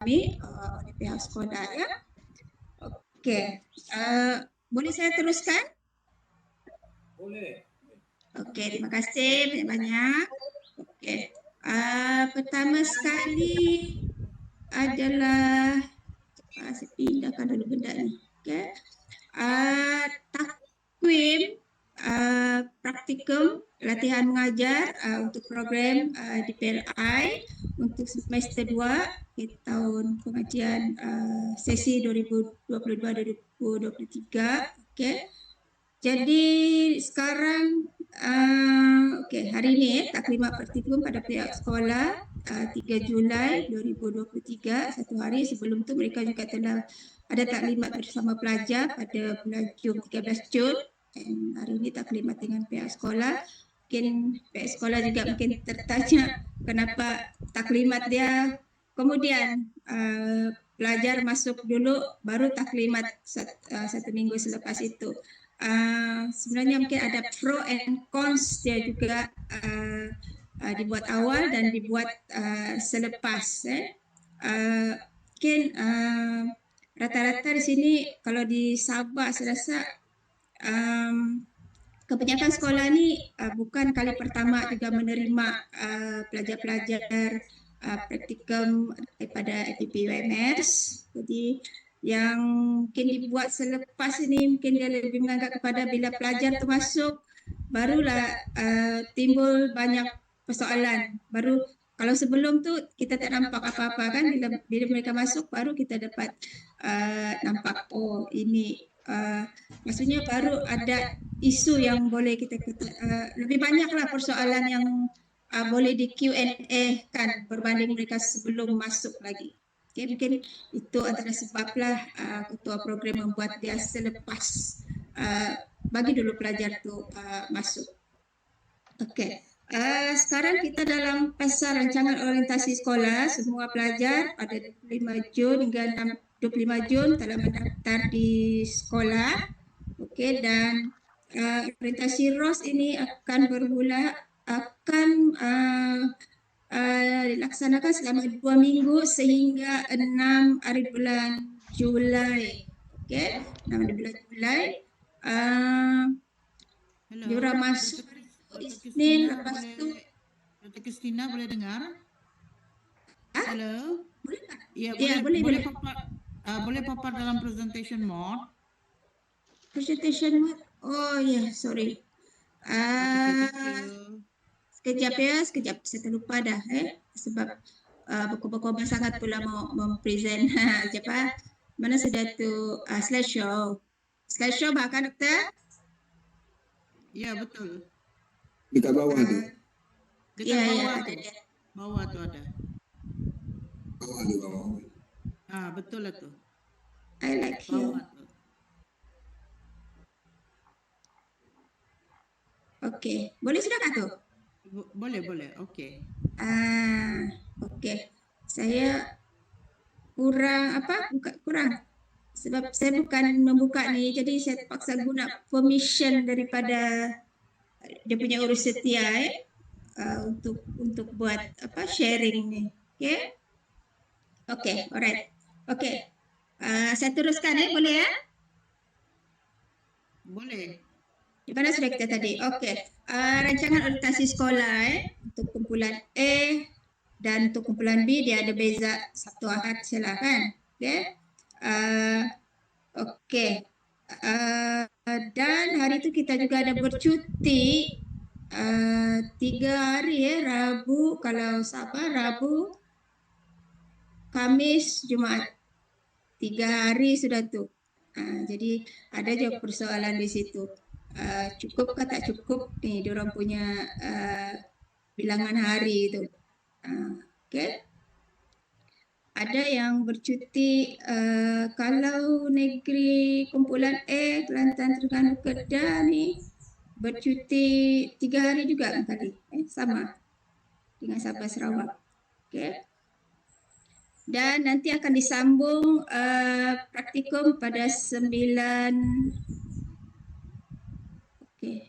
kami oleh pihak sekolah ya. Okey, boleh saya teruskan? Boleh. Okey, terima kasih banyak-banyak. Okey, pertama sekali adalah saya pindahkan dulu benda ni. Okey, takwim praktikum latihan mengajar untuk program di PLI untuk semester 2 di tahun pengajian sesi 2022-2023. Okey. Jadi sekarang hari ini taklimat praktikum pada pihak sekolah 3 Julai 2023, satu hari sebelum tu mereka juga telah ada taklimat bersama pelajar pada bulan Jun 13 Jun. Dan hari ini taklimat dengan pihak sekolah. Mungkin pihak sekolah juga mungkin tertanya kenapa taklimat dia kemudian pelajar masuk dulu baru taklimat satu minggu selepas itu. Sebenarnya mungkin ada pro and cons dia juga dibuat awal dan dibuat selepas. Mungkin rata-rata di sini kalau di Sabah saya rasa kebanyakan sekolah ni bukan kali pertama juga menerima pelajar-pelajar praktikum daripada APP UMS. Jadi yang mungkin dibuat selepas ini mungkin dia lebih menganggap kepada bila pelajar tu masuk barulah timbul banyak persoalan. Baru kalau sebelum tu kita tak nampak apa-apa kan, bila mereka masuk baru kita dapat nampak ini maksudnya baru ada isu yang boleh kita lebih banyaklah persoalan yang boleh di Q&A kan berbanding mereka sebelum masuk lagi. Okay, mungkin itu antara sebablah ketua program membuat dia selepas bagi dulu pelajar tu masuk. Okey. Sekarang kita dalam fasa rancangan orientasi sekolah. Semua pelajar pada 25 Jun hingga 25 Jun telah mendaftar di sekolah. Okey, dan orientasi ROS ini akan dilaksanakan selama 2 minggu sehingga 6 hari bulan Julai. Okey, 6 hari bulan Julai. Diorang masuk Isnin, lepas tu Dr. Christina boleh dengar? Hello? boleh tak? Ya, boleh papar dalam presentation mode. Presentation mode. Oh ya, sorry. Sekejap ya, sekejap. Saya terlupa dah sebab berkobar-kobar sangat pula mau mempresent. Siapa? Mana sudah tu slideshow. Slideshow bahkan doktor? Ya, betul. Dekat bawah tu. Dekat bawah tu. Ada. Bawah tu ada. Bawah tu, bawah. Betul lah tu. I like here. Bawah tu. Okey, boleh sudah kah tu? Boleh. Okey. Okey. Saya kurang sebab saya bukan membuka ni, jadi saya terpaksa guna permission daripada dia punya urus setia untuk buat sharing ni. Okey, alright. Okey. Saya teruskan boleh ya? Boleh. Di mana sudah kita tadi? Okey. Rancangan orientasi sekolah untuk kumpulan A dan untuk kumpulan B dia ada beza Sabtu Ahad silakan. Okey. Dan hari itu kita juga ada bercuti 3 hari Rabu kalau Sabah, Rabu, Khamis, Jumaat. 3 hari sudah tu. Jadi ada je persoalan di situ. Cukup ke tak cukup ni diorang punya bilangan hari tu. Okey. Ada yang bercuti kalau negeri kumpulan A Kelantan, Terengganu, Kedah ni bercuti 3 hari juga kali sama dengan Sabah Sarawak. Okey. Dan nanti akan disambung praktikum pada 9. Okey.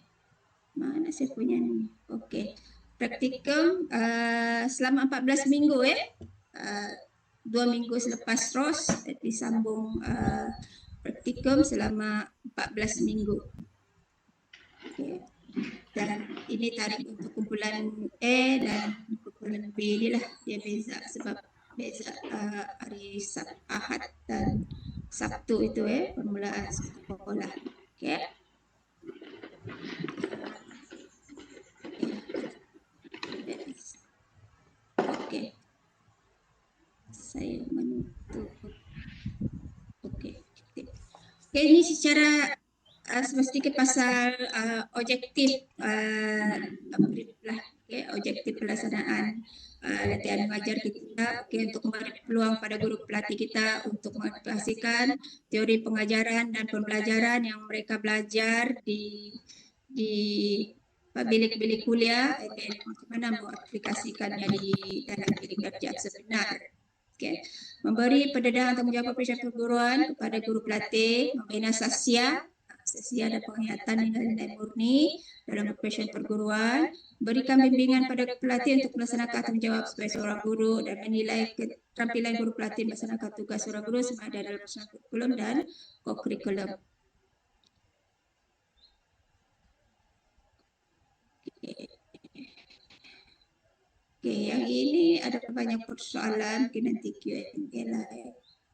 Mana saya punya ni? Okey. Praktikum selama 14 minggu 2 minggu selepas ROS disambung praktikum selama 14 minggu. Okay. Dan ini tarikh untuk kumpulan A dan kumpulan B ni lah, dia beza sebab beza hari Ahad dan Sabtu itu permulaan sekolah. Okay. Okay. Saya menutup. Okay. Okay, ini secara sedikit pasal objektif objektif pelaksanaan latihan mengajar kita, untuk memberi peluang pada guru pelatih kita untuk mengaplikasikan teori pengajaran dan pembelajaran yang mereka belajar di bilik-bilik kuliah, macam mana mengaplikasikannya di dalam bilik kerja sebenar. Okay. Memberi pendedahan tanggungjawab operasi perguruan kepada guru pelatih, membina Sasya dan penghayatan nilai murni dalam operasi perguruan, berikan bimbingan pada pelatih untuk melaksanakan tanggungjawab sebagai seorang guru dan menilai keterampilan guru pelatih melaksanakan tugas seorang guru sama ada dalam pelaksanaan kurikulum dan co-kurikulum. Okay, yang ini ada banyak persoalan, mungkin nanti Q&A lah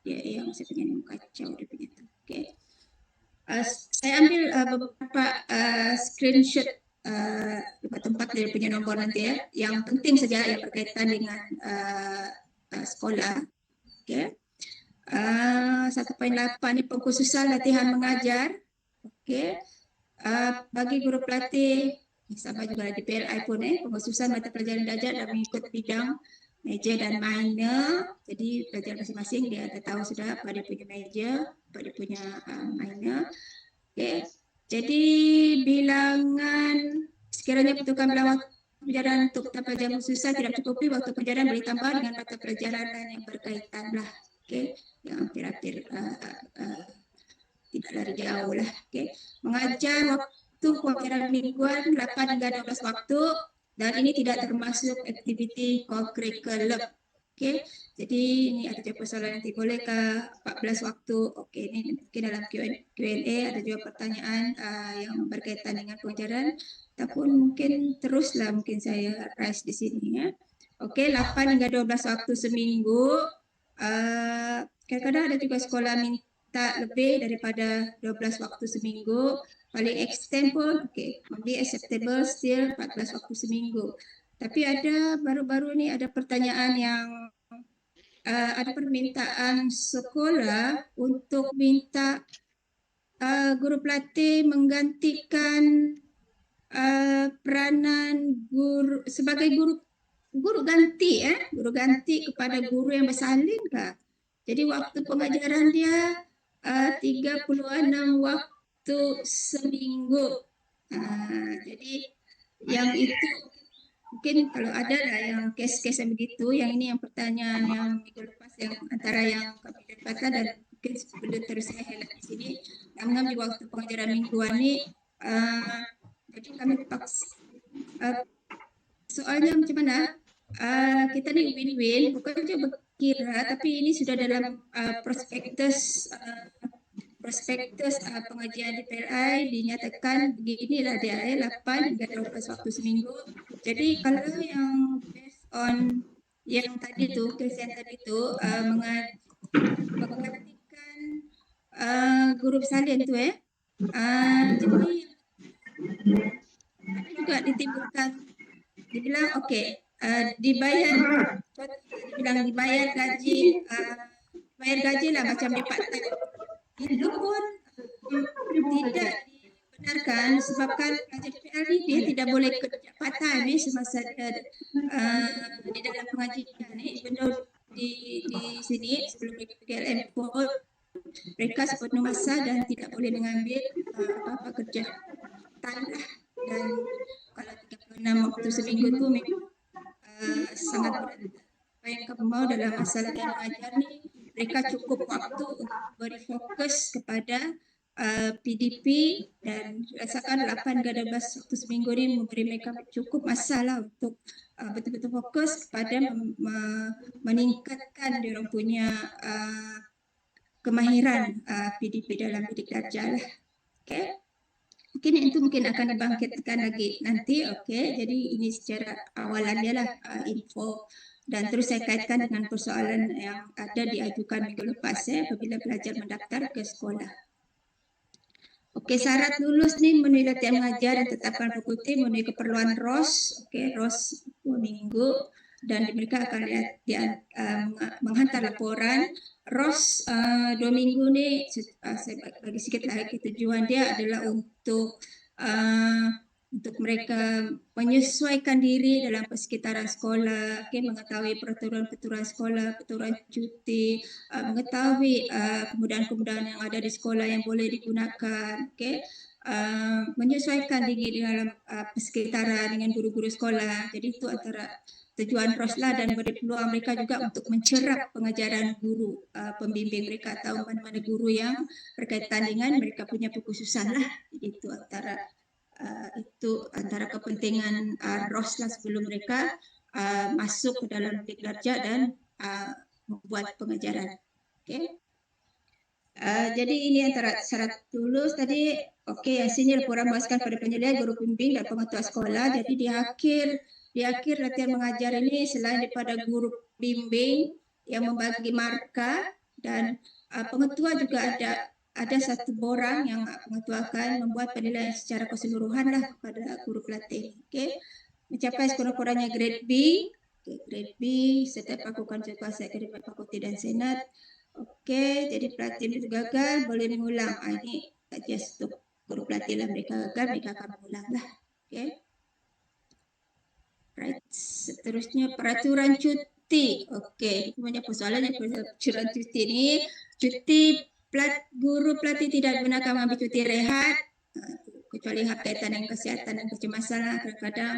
yang saya punya kacau dia punya. Okay. Saya ambil beberapa screenshot tempat dia punya nombor nanti yang penting saja yang berkaitan dengan sekolah. Okay. 1.8 ini pengkhususan latihan mengajar. Okay. Bagi guru pelatih sama juga di PLI pun pengkhususan mata pelajaran belajar dan mengikut bidang major dan minor. Jadi pelajaran masing-masing dia ada tahu sudah apa dia punya major, apa dia punya minor. Okay. Jadi bilangan sekiranya butuhkan bilangan pelajaran untuk mata pelajaran khususan tidak cukupi, waktu pelajaran boleh tambah dengan mata pelajaran yang berkaitan lah. Okay. Yang hampir-hampir tidak lari jauh lah. Okay. Mengajar waktu pelajaran mingguan 8 hingga 12 waktu dan ini tidak termasuk aktiviti co-curriculum. Okay. Jadi ini ada juga persoalan nanti bolehkah 14 waktu. Okay. Ini mungkin dalam Q&A ada juga pertanyaan yang berkaitan dengan pengajaran ataupun mungkin teruslah mungkin saya raise di sini ya. Okay. 8 hingga 12 waktu seminggu. Kadang-kadang ada juga sekolah minta lebih daripada 12 waktu seminggu. Paling extend pun be acceptable still 14 waktu seminggu. Tapi ada baru-baru ni ada pertanyaan yang ada permintaan sekolah untuk minta guru pelatih menggantikan peranan guru sebagai guru ganti guru ganti kepada guru yang bersalin kah. Jadi waktu pengajaran dia 36 waktu seminggu. Jadi yang itu mungkin kalau ada lah yang kes-kes yang begitu, yang ini yang pertanyaan yang minggu lepas yang antara yang kami dapatkan dan mungkin sebelum terus saya hilang di sini, yang mengambil waktu pengajaran mingguan ini, jadi kami paksa. Soalnya macam mana? Kita ni win-win, bukan saja berkira, tapi ini sudah dalam prospektus pengajian di PLI dinyatakan beginilah dia 8 hingga 12 waktu seminggu. Jadi kalau yang based on yang tadi tu, kesian tadi tu menggantikan guru bersalin tu jadi juga ditimbulkan dibilang dibayar gaji lah macam di part-time. Itu pun tidak dibenarkan sebabkan pengajar PLI dia tidak boleh kerja part-time semasa di dalam pengajian benda di sini sebelum PLM pun mereka sepenuh masa dan tidak boleh mengambil apa-apa kerja tanah. Dan kalau 36 waktu seminggu tu memang sangat berat. Apa yang kamu mau dalam masalah yang mengajar ni, mereka cukup waktu untuk beri fokus kepada PDP dan rasakan 8 ke 12 waktu seminggu ini memberi mereka cukup masa lah untuk betul-betul fokus kepada meningkatkan dia orang punya kemahiran PDP dalam bidik darjah lah. Okay. Mungkin itu akan dibangkitkan lagi nanti. Okay. Jadi ini secara awalan dia lah info. Dan terus saya kaitkan dengan persoalan yang ada diajukan minggu lepas apabila pelajar mendaftar ke sekolah. Okey, syarat lulus ni memenuhi latihan mengajar dan tetapkan fakulti, memenuhi keperluan ROS. Okey, ROS 2 minggu dan mereka akan menghantar laporan. ROS 2 minggu ni saya bagi sikit lagi tujuan dia adalah untuk mereka menyesuaikan diri dalam persekitaran sekolah, okay, mengetahui peraturan-peraturan sekolah, peraturan cuti, mengetahui kemudahan-kemudahan yang ada di sekolah yang boleh digunakan, okay, menyesuaikan diri dalam persekitaran dengan guru-guru sekolah. Jadi itu antara tujuan ROS lah dan beri peluang mereka juga untuk mencerap pengajaran guru, pembimbing mereka atau mana-mana guru yang berkaitan dengan mereka punya pekhususan lah. Jadi itu antara kepentingan ROS lah sebelum mereka masuk ke dalam bidik darjah dan membuat pengajaran. Okay. Jadi ini antara syarat lulus tadi. Okey, hasilnya laporan memuaskan pada penilaian guru pembimbing dan pengetua sekolah. Jadi di akhir latihan mengajar ini selain daripada guru bimbing yang membagi markah dan pengetua juga ada satu orang yang mengetuakan membuat penilaian secara keseluruhan lah kepada guru pelatih. Okey. Mencapai sekurang-kurangnya grade B. Okay, grade B setiap lakukan kuasa akademik fakulti dan senat. Okey, jadi pelatih itu gagal boleh mengulang. Ini just untuk guru pelatih lah, mereka gagal mereka akan mengulang lah. Okey. Right. Seterusnya peraturan cuti. Okey, punya persoalannya peraturan cuti ni, guru pelatih tidak benarkan mengambil cuti rehat kecuali hak kaitan dengan kesihatan dan kecemasan. Kadang-kadang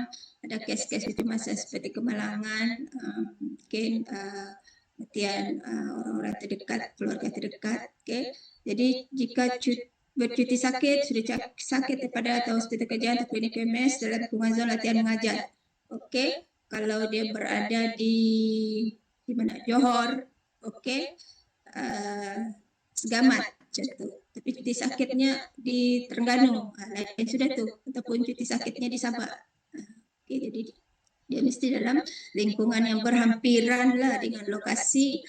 ada kes-kes kecemasan seperti kemalangan, mungkin kematian orang-orang terdekat, keluarga terdekat. Okay. Jadi jika bercuti sakit, sudah sakit daripada atau hospital kerjaan atau klinik PMS dalam lingkungan zon latihan mengajar. Okey, kalau dia berada di mana? Johor, okey, Segamat macam tu. Tapi cuti sakitnya di Terengganu, lain sudah tu. Ataupun cuti sakitnya di Sabah. Okey, jadi dia mesti dalam lingkungan yang berhampiran lah dengan lokasi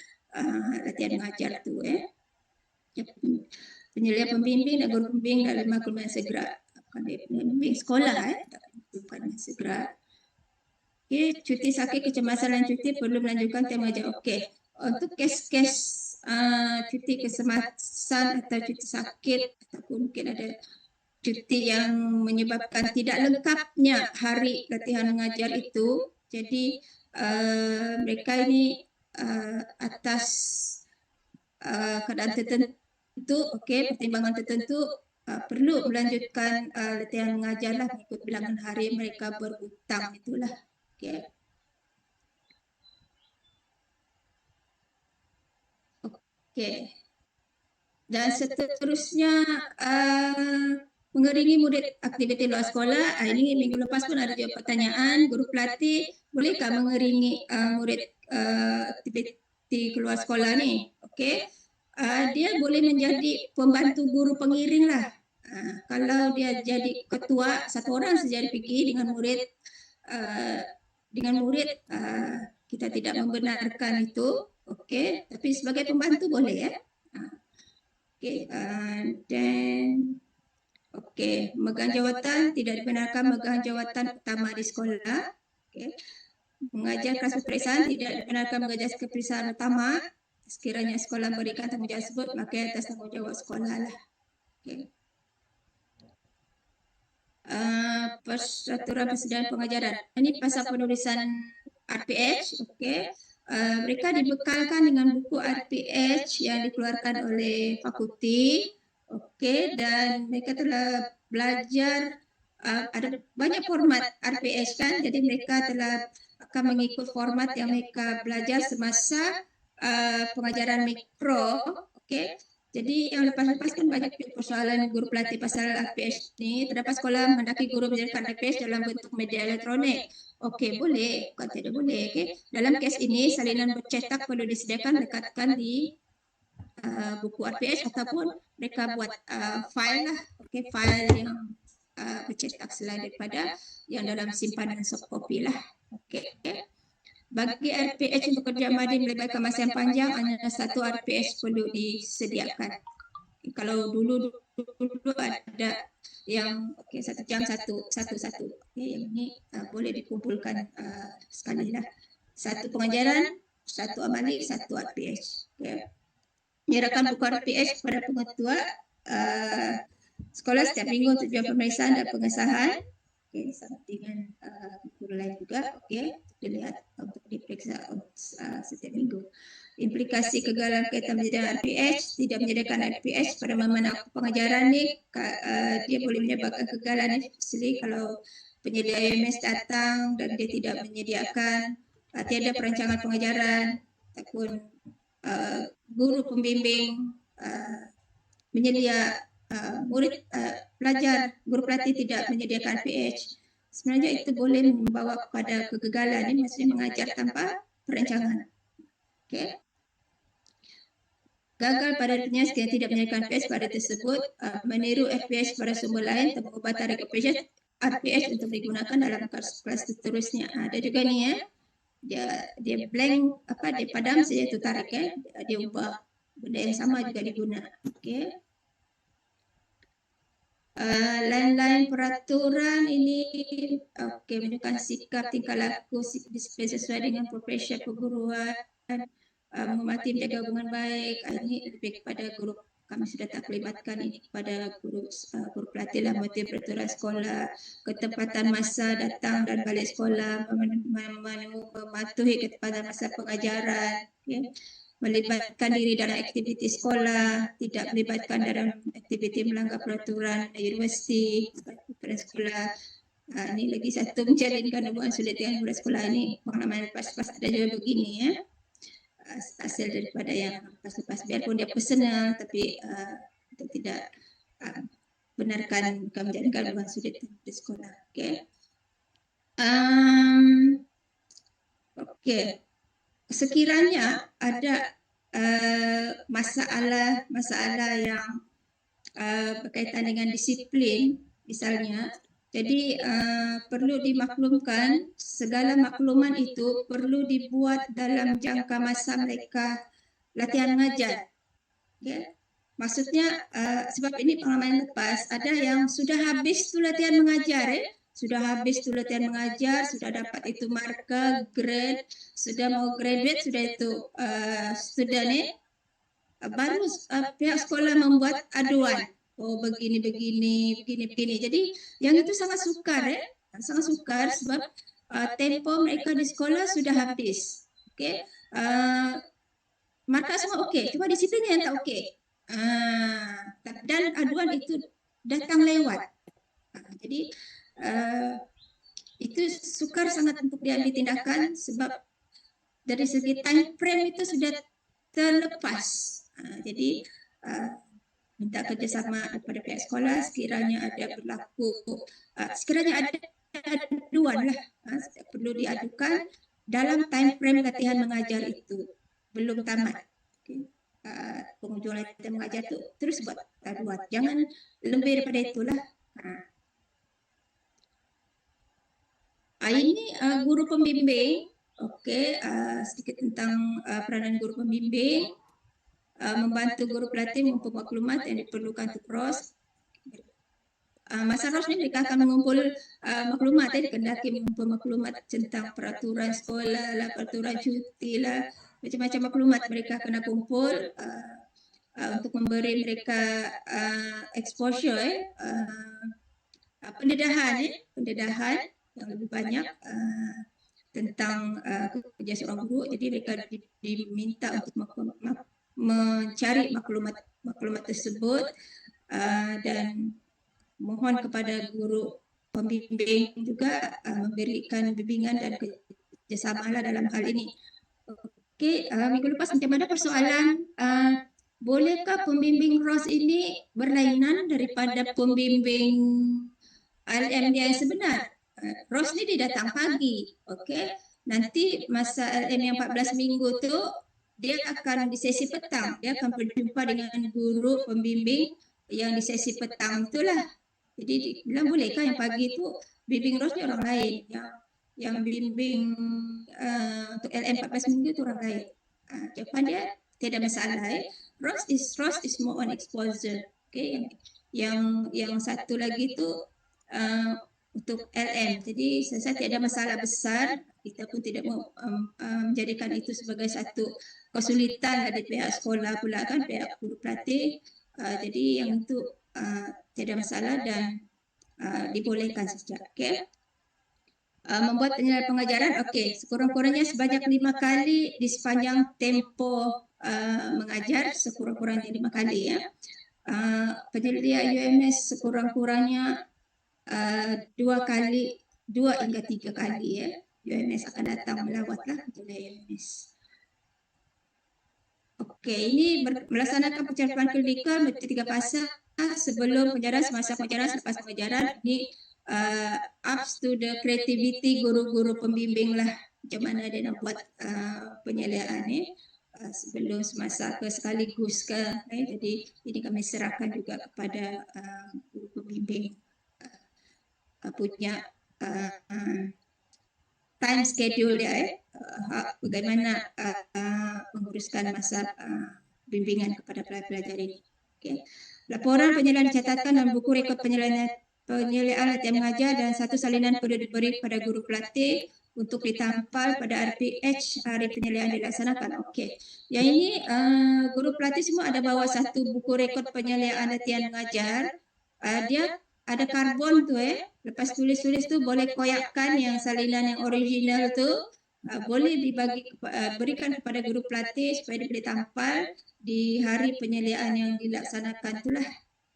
latihan mengajar tu. Penilaian pembimbing dan guru pembimbing dalam maklumat segera. Pembimbing sekolah, bukan segera. Okey, cuti sakit, kecemasan dan cuti perlu melanjutkan tema mengajar. Okey, untuk kes-kes cuti kecemasan atau cuti sakit ataupun mungkin ada cuti yang menyebabkan tidak lengkapnya hari latihan mengajar itu. Jadi mereka ini atas keadaan tertentu, okey, pertimbangan tertentu perlu melanjutkan latihan mengajar lah mengikut bilangan hari mereka berhutang itulah. Okey. Okey. Dan seterusnya mengiringi murid aktiviti luar sekolah. Ini minggu lepas pun ada juga pertanyaan, guru pelatih bolehkah mengiringi murid aktiviti keluar sekolah ni? Okey. Dia boleh menjadi pembantu guru pengiring lah. Kalau dia jadi ketua, satu orang saja pergi dengan murid kita tidak membenarkan itu. Okey, tapi sebagai pembantu boleh ya. Okey, dan okey, megang jawatan tidak dibenarkan megang jawatan utama di sekolah. Okey. Mengajar kelas peperiksaan tidak dibenarkan mengajar kelas peperiksaan utama. Sekiranya sekolah memberikan tanggungjawab tersebut, maka atas tanggungjawab sekolah lah. Okey. Peraturan persediaan pengajaran. Ini pasal penulisan RPH. Okey. Mereka dibekalkan dengan buku RPH yang dikeluarkan oleh fakulti. Okey, dan mereka telah belajar ada banyak format RPH kan, jadi mereka telah akan mengikut format yang mereka belajar semasa pengajaran mikro. Okey, Jadi yang lepas-lepas kan banyak persoalan guru pelatih pasal RPH ni. Terdapat sekolah menghendaki guru menyediakan RPH dalam bentuk media elektronik. Okey, boleh. Bukan tidak boleh. Okay. Dalam kes ini, salinan bercetak perlu disediakan lekatkan di buku RPH ataupun mereka buat file lah. Okay, file yang bercetak selain daripada yang dalam simpanan soft copy lah. Okey. Bagi RPH untuk kerja madin melibatkan masa yang panjang, hanya satu RPH perlu disediakan. Kalau dulu ada yang 1 jam satu. Yang ini boleh dikumpulkan sekali lah. Satu pengajaran, satu amali, satu RPH. Menyerahkan buku RPH kepada pengetua sekolah setiap minggu tujuan pemeriksaan dan pengesahan. Sama dengan guru lain juga. Dilihat untuk diperiksa setiap minggu. Implikasi kegagalan kaitan menyediakan RPH, tidak menyediakan RPH pada mana pengajaran ni dia boleh menyebabkan kegagalan, especially kalau penyedia UMS datang dan dia tidak menyediakan, tiada perancangan pengajaran ataupun guru pembimbing menyedia murid pelajar, guru pelatih tidak menyediakan RPH. Sebenarnya itu boleh membawa kepada kegagalan, ini maksudnya mengajar tanpa perancangan. Okay. Gagal pada artinya sekiranya tidak menyediakan RPH pada tersebut, meniru RPH pada sumber lain atau pengobatan RPH untuk digunakan dalam kelas seterusnya. Ada juga ni dia blank, dia padam saja tu tarik, dia ubah benda yang sama juga diguna. Okay. Lain-lain peraturan ini menunjukkan sikap tingkah laku disiplin sesuai dengan profesi perguruan, menghormati menjaga hubungan baik. Ini lebih kepada guru, kami sudah tak melibatkan ini kepada guru pelatih lah, mematuhi peraturan sekolah, ketepatan masa datang dan balik sekolah, mematuhi ketepatan masa pengajaran, melibatkan diri dalam aktiviti sekolah, tidak melibatkan dalam aktiviti melanggar peraturan universiti, peraturan sekolah. Ini lagi satu, menjalinkan hubungan sulit dengan murid sekolah. Ini pengalaman lepas-lepas ada juga begini hasil daripada yang lepas-lepas, biarpun dia personal tapi tidak benarkan menjalinkan hubungan sulit di sekolah. Sekiranya ada masalah yang berkaitan dengan disiplin misalnya, jadi perlu dimaklumkan, segala makluman itu perlu dibuat dalam jangka masa mereka latihan mengajar. Maksudnya sebab ini pengalaman lepas, ada yang sudah habis tu latihan mengajar, sudah habis tu latihan mengajar, sudah dapat itu markah, grade, sudah mau graduate, sudah itu student baru pihak sekolah membuat aduan. Oh begini. Jadi yang itu sangat sukar, sangat sukar sebab tempo mereka di sekolah sudah habis. Markah semua okey, cuma disiplinnya yang tak okey. Dan aduan itu datang lewat. Jadi itu sukar sangat untuk diambil tindakan sebab dari segi time frame itu sudah terlepas. Jadi minta kerjasama daripada pihak sekolah sekiranya ada berlaku, sekiranya ada aduan lah, perlu diadukan dalam time frame latihan mengajar itu belum tamat. Penghujung latihan mengajar itu terus buat aduan, jangan lebih daripada itulah. Ini guru pembimbing. Sedikit tentang peranan guru pembimbing. Membantu guru pelatih mengumpul maklumat yang diperlukan untuk ROS. Masa ROS ni mereka akan mengumpul maklumat, dikendaki mengumpul maklumat tentang peraturan sekolah lah, peraturan cuti lah, macam-macam maklumat mereka kena kumpul untuk memberi mereka exposure, pendedahan yang lebih banyak tentang kerja seorang guru. Jadi mereka diminta untuk mencari maklumat tersebut dan mohon kepada guru pembimbing juga memberikan bimbingan dan kerjasama dalam hal ini. Minggu lepas macam mana persoalan bolehkah pembimbing ROS ini berlainan daripada pembimbing LM dia yang sebenar? ROS ni dia datang pagi, okey. Nanti masa LM yang 14 minggu tu dia akan di sesi petang, dia akan berjumpa dengan guru pembimbing yang di sesi petang itulah. Jadi bilang bolehkah yang pagi tu bimbing ROS ni orang lain, yang bimbing untuk LM 14 minggu tu orang lain. Jawapan dia tidak masalah. ROS is more on exposure. Okay, yang satu lagi tu untuk LM. Jadi saya tidak ada masalah besar. Kita pun tidak mau menjadikan itu sebagai satu kesulitan dari pihak sekolah pula kan, pihak guru pelatih. Jadi yang itu tidak masalah dan dibolehkan saja. Okay. Membuat penilaian pengajaran, okey, sekurang-kurangnya sebanyak 5 kali di sepanjang tempoh mengajar, sekurang-kurangnya 5 kali ya. Penyedia UMS sekurang-kurangnya 2 hingga 3 kali ya. UMS akan datang melawatlah penyedia UMS. Okey, ini melaksanakan pencapaian klinikal menjadi 3 fasa sebelum pengajaran, semasa pengajaran, selepas pengajaran. Ini ups to the creativity guru-guru pembimbing lah, macam mana dia nak buat penyeliaan ni sebelum, semasa ke, sekaligus ke. Jadi ini kami serahkan juga kepada guru pembimbing punya time schedule dia, bagaimana menguruskan masa bimbingan kepada pelajar ini. Okay. Laporan penyeliaan catatan dan buku rekod penyeliaan latihan mengajar dan satu salinan perlu diberi pada guru pelatih untuk ditampal pada RPH hari penyeliaan dilaksanakan. Okey. Yang ini guru pelatih semua ada bawa satu buku rekod penyeliaan latihan mengajar. Dia ada karbon tu lepas tulis-tulis tu boleh koyakkan yang salinan yang original tu, boleh berikan kepada guru pelatih supaya dia boleh tampal di hari penyeliaan yang dilaksanakan itulah.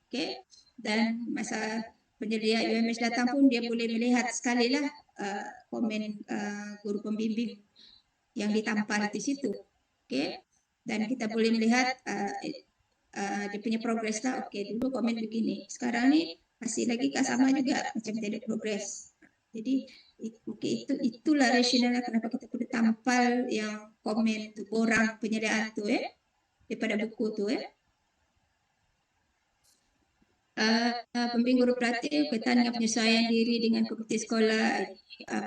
Okey. Dan masa penyedia UMS datang pun dia boleh melihat sekali lah komen guru pembimbing yang ditampal di situ. Okey. Dan kita boleh melihat dia punya progres lah. Okey, dulu komen begini, sekarang ni masih lagi sama juga macam tidak progres. Jadi itulah rasionalnya kenapa kita perlu tampal yang komen tu, borang penyediaan tu daripada buku tu pembimbing guru pelatih berkaitan dengan penyesuaian diri dengan komiti sekolah,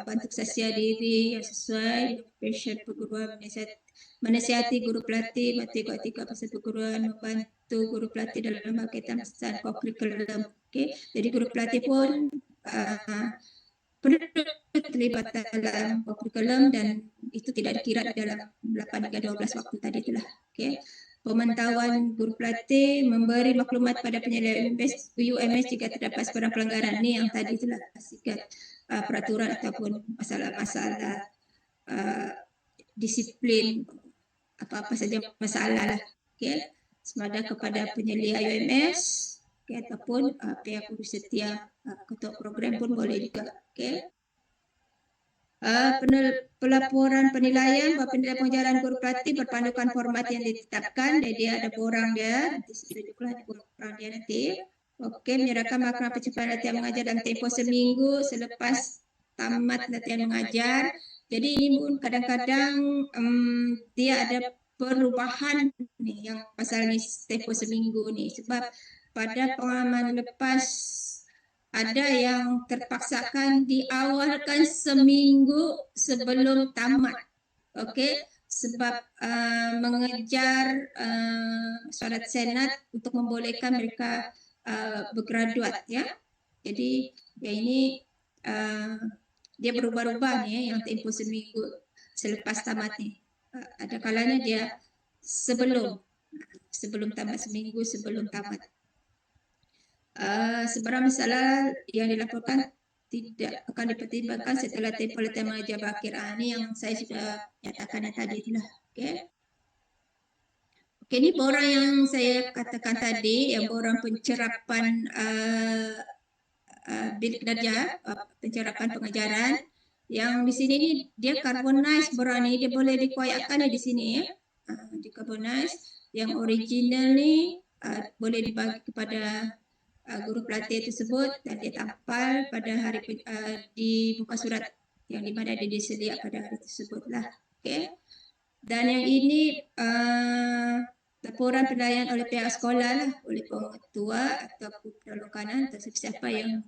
bantu kesaksian diri yang sesuai dengan passion perguruan, menasihati guru pelatih, etika pasal perguruan, membantu guru pelatih dalam berkaitan pesan kurikulum. Okay. Jadi guru pelatih pun perlu terlibat dalam kurikulum dan itu tidak dikira dalam 8 hingga 12 waktu tadi itulah. Okay. Pemantauan guru pelatih, memberi maklumat pada penyedia UMS jika terdapat sebarang pelanggaran. Ni yang tadi itulah sikap peraturan ataupun masalah-masalah disiplin, apa-apa saja masalah lah. Okay. Semada kepada penyedia UMS, okay, ataupun pihak guru setia, ketua program pun boleh juga. Okay. Pelaporan penilaian bahawa penilaian pengajaran guru pelatih berpandukan format yang ditetapkan dan dia ada borang dia, nanti tunjuklah borang dia nanti. Okey, menyerahkan maklumat pencapaian latihan mengajar dalam tempoh seminggu selepas tamat latihan mengajar. Jadi ini pun kadang-kadang dia ada perubahan ni yang pasal ni tempoh seminggu ni, sebab pada pengalaman lepas ada yang terpaksakan diawalkan seminggu sebelum tamat. Okey, sebab mengejar syarat senat untuk membolehkan mereka bergraduat ya. Jadi yang ini dia berubah-ubah ni yang tempoh seminggu selepas tamat ni. Ada kalanya dia sebelum tamat, seminggu sebelum tamat. Sebarang masalah yang dilaporkan tidak akan dipertimbangkan setelah tempoh latihan mengajar berakhir. Ini yang saya sudah nyatakan yang tadi itulah. Okey. Okey, ini borang yang saya katakan tadi, yang borang pencerapan bilik darjah, pencerapan pengajaran. Yang di sini ni dia carbonize borang ni, dia boleh dikoyakkan di sini ya. decarbonize. Yang original ni boleh dibagi kepada guru pelatih tersebut dan dia tampal pada hari di muka surat yang di mana dia disedia pada hari tersebut lah. Okay. Dan yang ini laporan penilaian oleh pihak sekolah lah, oleh pengetua ataupun penolak kanan atau siapa yang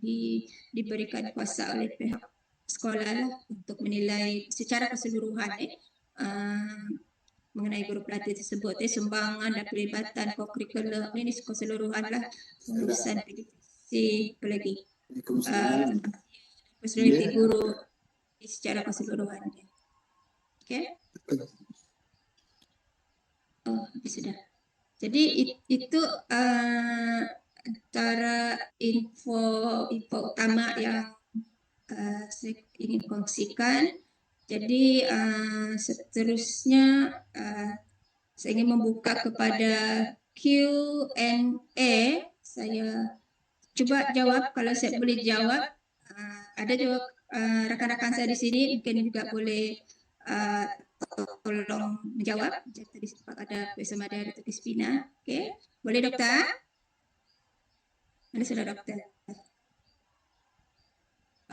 diberikan kuasa oleh pihak sekolah lah untuk menilai secara keseluruhan mengenai guru pelatih tersebut, sumbangan dan pelibatan co-curriculum ini keseluruhan lah, urusan PDPC apa lagi personality guru secara keseluruhan. Okay. Oh, sudah. Jadi itu antara info utama yang saya ingin kongsikan. Jadi seterusnya saya ingin membuka kepada Q&A. Saya coba jawab kalau saya boleh jawab. Ada juga rakan-rakan saya di sini mungkin juga boleh tolong menjawab. Tadi sempat ada Profesor Madar atau Crispina. Okey, boleh doktor? Mana sudah doktor?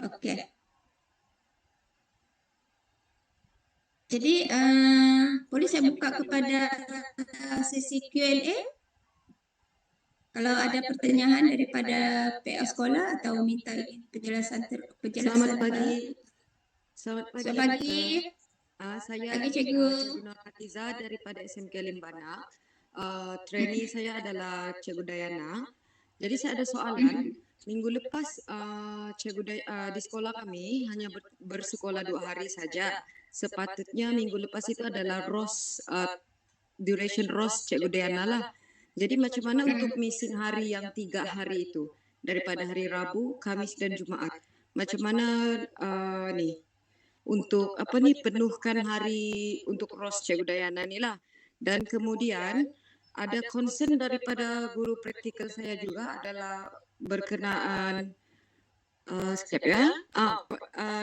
Okey. Jadi boleh saya buka kepada sesi Q&A? Kalau ada pertanyaan daripada pihak sekolah atau minta penjelasan. Selamat pagi. Selamat pagi. Saya Pagi, Cikgu. Cikgu Nur Hatiza daripada SMK Limbana. Trainee saya adalah Cikgu Dayana. Jadi saya ada soalan. Minggu lepas di sekolah kami hanya bersekolah 2 hari saja. Sepatutnya minggu lepas itu adalah duration ROS Cikgu Dayana lah. Jadi macam mana untuk missing hari yang 3 hari itu daripada hari Rabu, Kamis dan Jumaat? Macam mana untuk penuhkan hari untuk ROS Cikgu Dayana ni lah. Dan kemudian ada concern daripada guru praktikal saya juga adalah berkenaan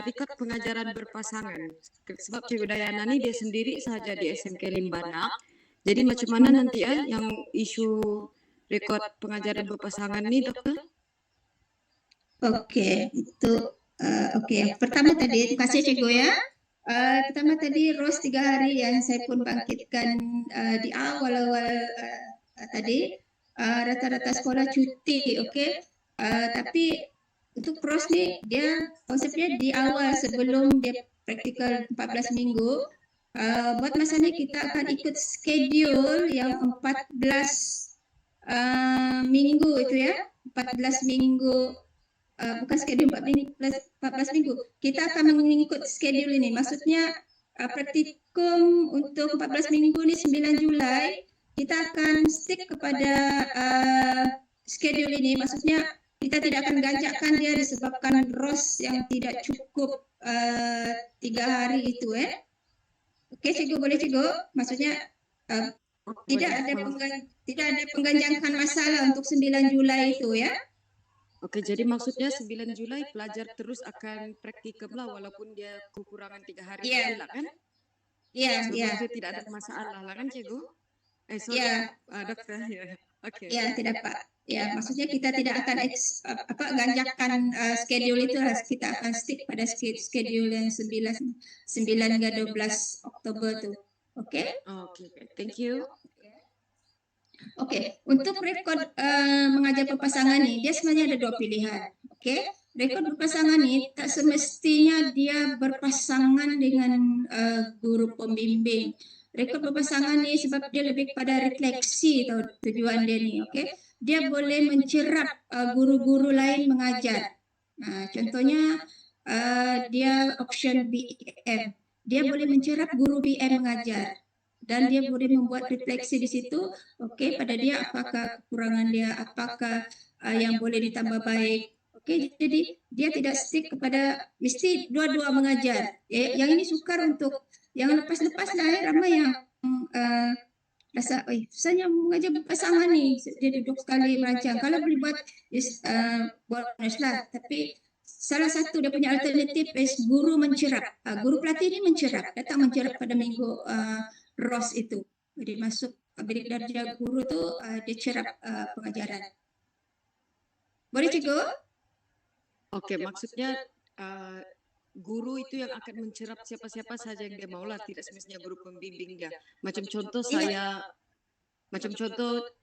rekod pengajaran berpasangan. Sebab Cikgu Dayana ni dia sendiri sahaja di SMK Limbana. Jadi macam mana nanti yang isu rekod pengajaran berpasangan ni, doktor? Okey, itu okey. Pertama tadi, terima kasih Cikgu ya. Pertama tadi ROS 3 hari yang saya pun bangkitkan di awal-awal tadi. Rata-rata sekolah cuti, okey. Tapi untuk ROS ni dia konsepnya di awal sebelum dia praktikal 14 minggu. Buat masa ni kita akan ikut schedule yang 14 minggu itu ya. 14 minggu bukan schedule 14 minggu. Kita akan mengikut schedule ini. Maksudnya praktikum untuk 14 minggu ni 9 Julai kita akan stick kepada schedule ini. Maksudnya kita tidak akan ganjakkan dia disebabkan ROS yang tidak cukup 3 hari itu Okey Cikgu, boleh Cikgu? Maksudnya tidak ada pengganjakan masalah untuk 9 Julai itu ya. Okey, jadi maksudnya 9 Julai pelajar terus akan praktikum lah walaupun dia kekurangan 3 hari saja lah kan? Ya, ya. Jadi tidak ada masalah lah kan Cikgu? Sorry, dokter. Okey. Ya, tidak Pak. Ya, maksudnya kita tidak akan ganjakan schedule itu, kita akan stick pada schedule yang 9 hingga 12 Oktober tu. Okey? Okey, thank you. Okey, untuk rekod mengajar berpasangan ni, dia sebenarnya ada 2 pilihan. Okey, rekod berpasangan ni tak semestinya dia berpasangan dengan guru pembimbing. Rekod berpasangan ni sebab dia lebih kepada refleksi tau tujuan dia ni, okey. Dia boleh mencerap guru-guru lain mengajar. Contohnya dia option BM. Dia boleh mencerap guru BM mengajar. Dan dia boleh membuat refleksi di situ, okey, pada dia apakah kekurangan dia, apakah yang boleh ditambah baik. Okey, jadi dia tidak stick kepada mesti dua-dua mengajar. Yang ini sukar untuk yang lepas-lepas lah ramai yang rasa, susahnya mengajar berpasangan ni, dia duduk sekali merancang. Kalau boleh buat bonus lah, tapi salah satu dia punya alternatif is guru mencerap. Guru pelatih ni mencerap, datang mencerap pada minggu ROS itu. Jadi masuk bidik darjah guru tu dia cerap pengajaran. Boleh cikgu? Oke, maksudnya guru itu yang akan mencerap siapa-siapa saja yang dia maulah, tidak semestinya guru pembimbing dia. Macam contoh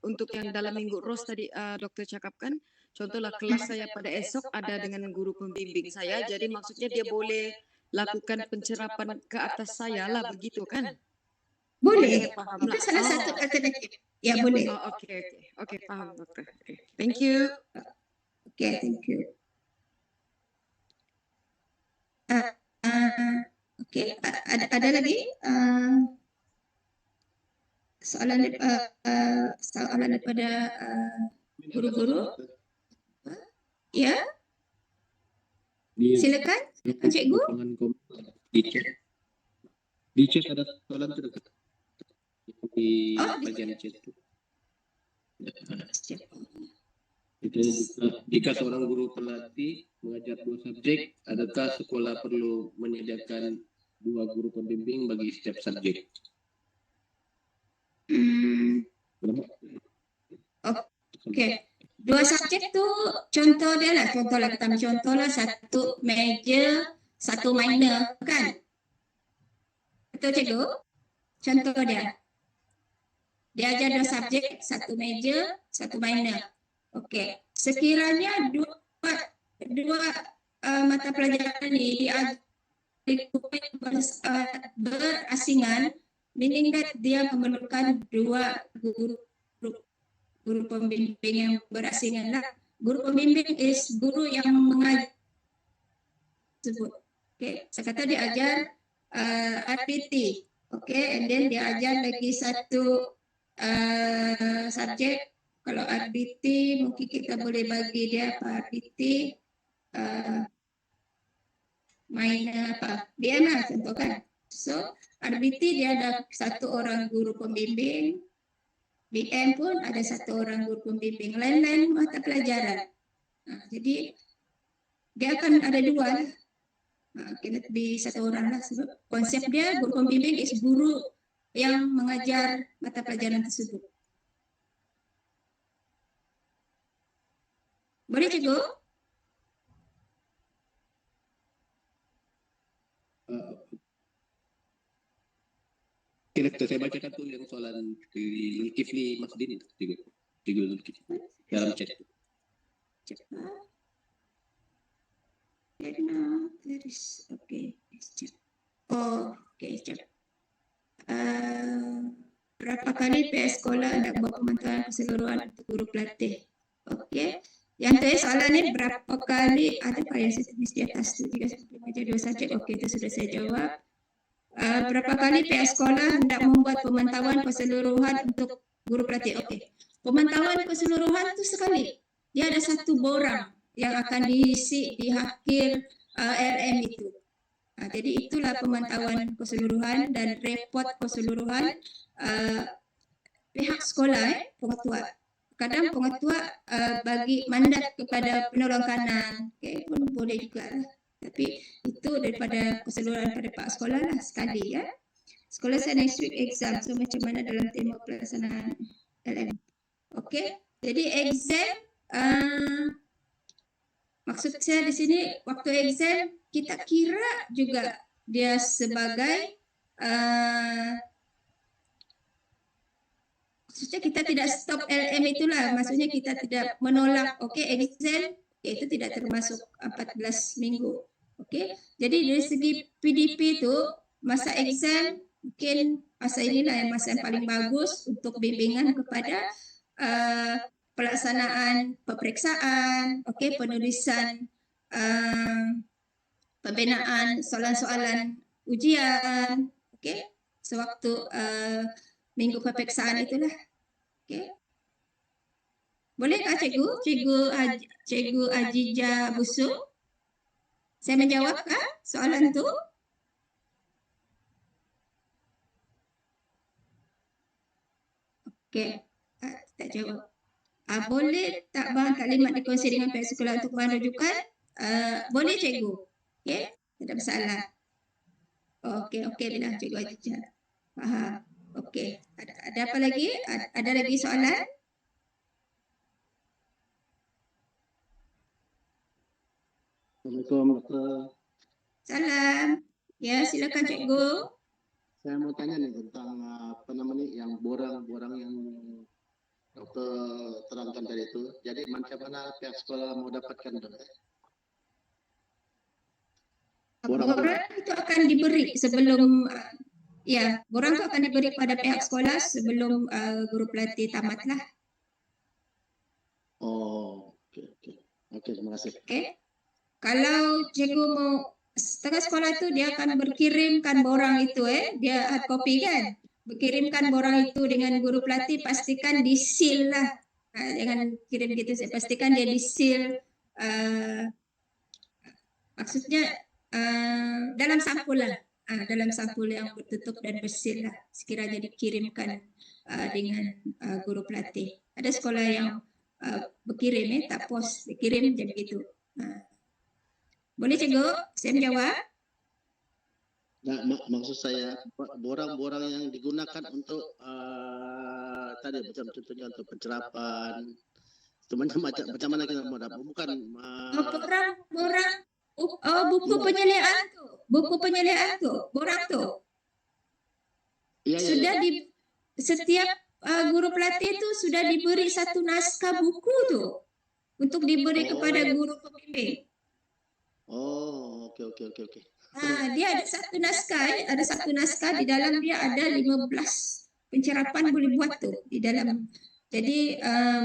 untuk yang dalam minggu ROS tadi dokter cakapkan, contohlah kelas saya pada esok ada dengan guru pembimbing saya, jadi maksudnya dia boleh lakukan pencerapan ke atas saya lah, begitu kan? Boleh. Paham Itu lah. salah satu alternatif. Ya, boleh. Oke, paham dokter. Okay. Thank you. Okay, thank you. Okay, ada lagi soalan daripada guru-guru? Ya, silakan, cikgu. Di chat ada soalan tu dekat di bagian chat tu. Jika seorang guru pelatih mengajar 2 subjek, adakah sekolah perlu menyediakan 2 guru pembimbing bagi setiap subjek? Oke. 2 subjek tu contohlah kita ambil contohlah 1 major, 1 minor, kan? Betul cikgu? Contoh dia. Dia ajar 2 subjek, 1 major, 1 minor. Okey. Sekiranya dua mata pelajaran ini berasingan, meaning that dia memerlukan 2 guru pembimbing yang berasingan lah. Guru pembimbing is guru yang mengajar tersebut. Okay, saya kata dia ajar RPT. Okay, and then dia ajar lagi 1 subjek. Kalau RPT mungkin kita boleh bagi dia apa RPT minor apa BM lah contoh kan. So RPT dia ada 1 orang guru pembimbing, BM pun ada 1 orang guru pembimbing, lain-lain mata pelajaran. Jadi dia akan ada 2 lah. Kena lebih 1 orang lah sebab konsep dia guru pembimbing is guru yang mengajar mata pelajaran tersebut. Boleh cikgu? Kira-kira saya bacakan tu yang soalan di Zulkifli Masdin itu, Cikgu Zulkifli dalam chat itu. Cepat. Okay. Okay, cepat. Berapa kali PS sekolah nak buat pemantauan keseluruhan untuk guru pelatih? Okey. Yang tadi soalan ni berapa kali, ada apa yang saya tulis di atas tu, 3 sampai 2 subjek. Okey, itu sudah saya jawab. Berapa kali PS sekolah hendak membuat pemantauan keseluruhan untuk guru pelatih? Okey. Pemantauan keseluruhan tu sekali. Dia ada 1 borang yang akan diisi di akhir RM itu. Jadi itulah pemantauan keseluruhan dan report keseluruhan pihak sekolah, pengetua. Kadang pengetua bagi mandat kepada penolong kanan, okay, pun boleh juga lah. Tapi itu daripada keseluruhan pada pihak sekolah lah sekali ya. Sekolah saya next week exam, so macam mana dalam tema pelaksanaan LM. Okey, jadi exam maksud saya di sini waktu exam kita kira juga dia sebagai maksudnya kita tidak stop LM itulah, maksudnya kita tidak menolak exam, itu tidak termasuk 14 minggu. Jadi dari segi PDP itu masa exam mungkin masa inilah yang masa yang paling bagus untuk bimbingan kepada pelaksanaan peperiksaan, penulisan pembinaan soalan-soalan ujian, sewaktu minggu peperiksaan itulah. Bolehkah Cikgu Ajija Busu? Saya menjawabkah soalan tu? Tak jawab. Boleh tak bahan kalimat dikongsi dengan pihak sekolah untuk bahan rujukan? Boleh cikgu. Tidak masalah. Okey, bila Cikgu Ajija. Faham. Oke, ada apa lagi? Ada lagi soalan? Assalamualaikum dokter. Salam. Ya, silakan Cikgu. Saya mau tanya nih tentang apa namanya yang borang-borang yang dokter terangkan tadi itu. Jadi macam mana pihak sekolah mau dapatkan dokter? Borang itu akan diberi sebelum ya, borang itu akan diberi pada pihak sekolah sebelum guru pelatih tamatlah. Oh, oke, terima kasih. Oke. Kalau cikgu mau setengah sekolah itu dia akan berkirimkan borang itu dia hard copy kan. Berkirimkan borang itu dengan guru pelatih pastikan di-seal lah. Jangan kirim gitu saya pastikan dia di-seal maksudnya dalam sampul lah. Dalam sampul yang tertutup dan bersih lah sekiranya dikirimkan dengan guru pelatih. Ada sekolah yang berkirim tak pos dikirim jadi begitu. Boleh cikgu saya menjawab? Nah, maksud saya borang-borang yang digunakan untuk tadi macam contohnya untuk pencerapan, macam mana kita mau dapat? Bukan borang buku penyeliaan tuh, buku penyeliaan tuh, borang tuh. Sudah di setiap guru pelatih itu sudah diberi satu naskah buku tuh untuk diberi kepada guru pembimbing. Oh, oke. Dia ada satu naskah di dalam dia ada 15 pencerapan boleh buat tuh di dalam. Jadi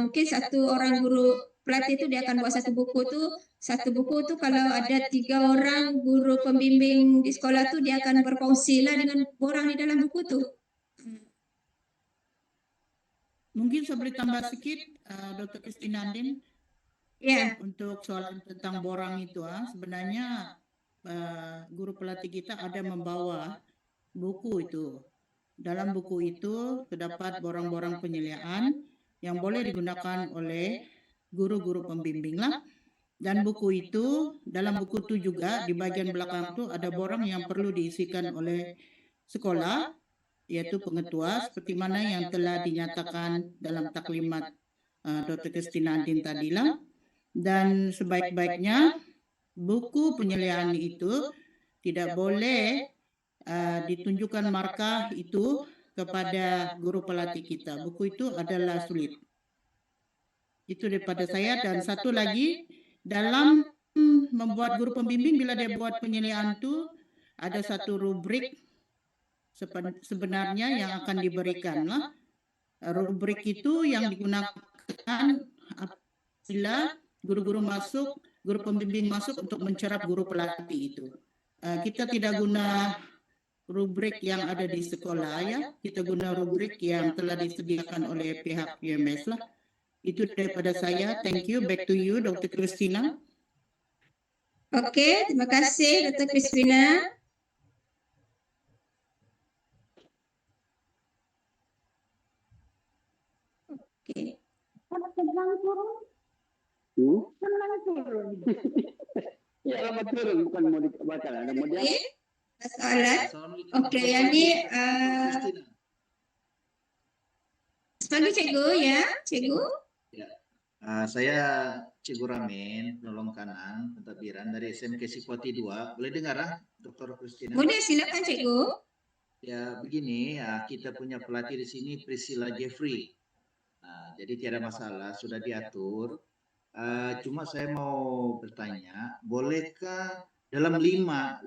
mungkin satu orang guru pelatih itu dia akan buat satu buku tuh kalau ada 3 orang guru pembimbing di sekolah tuh dia akan berkongsi lah dengan orang di dalam buku tuh. Mungkin saya boleh tambah sedikit, Dr. Christina Andin. Ya. Untuk soalan tentang borang itu, sebenarnya guru pelatih kita ada membawa buku itu. Dalam buku itu terdapat borang-borang penyeliaan yang boleh digunakan oleh guru-guru pembimbing lah. Dan buku itu, dalam buku itu juga di bagian belakang itu ada borang yang perlu diisikan oleh sekolah, yaitu pengetua, seperti mana yang telah dinyatakan dalam taklimat Dr. Christina Andin tadilah. Dan sebaik-baiknya buku penyeliaan itu tidak boleh ditunjukkan markah itu kepada guru pelatih kita. Buku itu adalah sulit. Itu daripada saya. Dan satu lagi, dalam membuat guru pembimbing bila dia buat penyeliaan itu ada satu rubrik sebenarnya yang akan diberikan lah. Rubrik itu yang digunakan apabila guru-guru masuk, guru pembimbing masuk untuk mencerap guru pelatih itu. Kita tidak guna rubrik yang ada di sekolah ya, kita guna rubrik yang telah disediakan oleh pihak UMS lah. Itu daripada saya. Thank you. Back to you, Dr. Christina. Oke, terima kasih Dr. Christina. Oke. Ya, betul, bukan mau dibaca. Soalan. Oke, ini sebagai cikgu ya, cikgu. Ya. Saya Cikgu Ramin, penolong kanan, pentadbiran dari SMK Sipoti 2. Boleh dengar, Dr. Christina? Boleh, silakan cikgu. Ya, begini, kita punya pelatih di sini Priscilla Jeffrey. Jadi tiada masalah, sudah diatur. Cuma saya mau bertanya, bolehkah dalam lima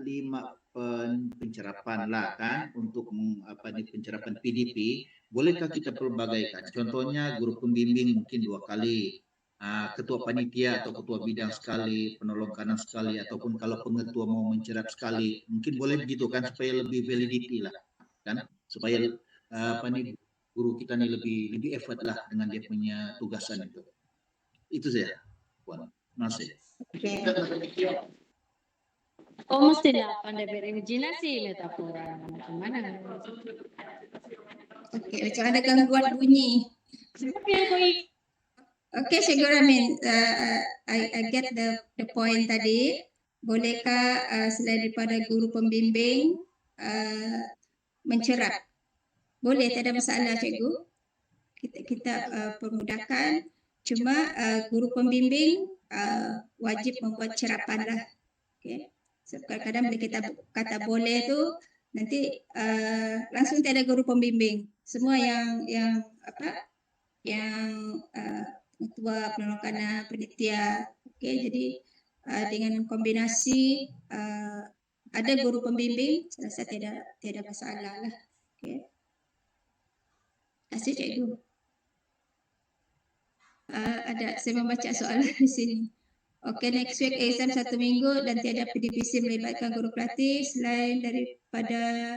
pencerapan lah kan untuk pencerapan PDP, bolehkah kita pelbagaikan? Contohnya guru pembimbing mungkin 2 kali, ketua panitia atau ketua bidang sekali, penolong kanan sekali, ataupun kalau pengetua mau mencerap sekali, mungkin boleh begitu kan supaya lebih validity lah kan, supaya guru kita ini lebih effort lah dengan dia punya tugasan itu. Itu saya, Puan. Masih. Oh, mestinya pandai berimajinasi metafora. Gimana? Oke, macam ada gangguan bunyi. Oke, Cikgu Ramin, I get the point tadi. Bolehkah selain daripada guru pembimbing mencerap? boleh, tidak ada masalah cikgu. Kita permudahkan. Cuma guru pembimbing wajib membuat cerapan lah. Okay. So, kadang-kadang bila kita kata boleh tu nanti langsung tiada guru pembimbing. Semua yang ketua penolong penitia. Okay, jadi dengan kombinasi ada guru pembimbing, saya rasa tiada masalah lah. Okay. Terima kasih cikgu. Saya membaca soalan di sini. Okay, next week exam 1 minggu dan tiada PDPC melibatkan guru pelatih selain daripada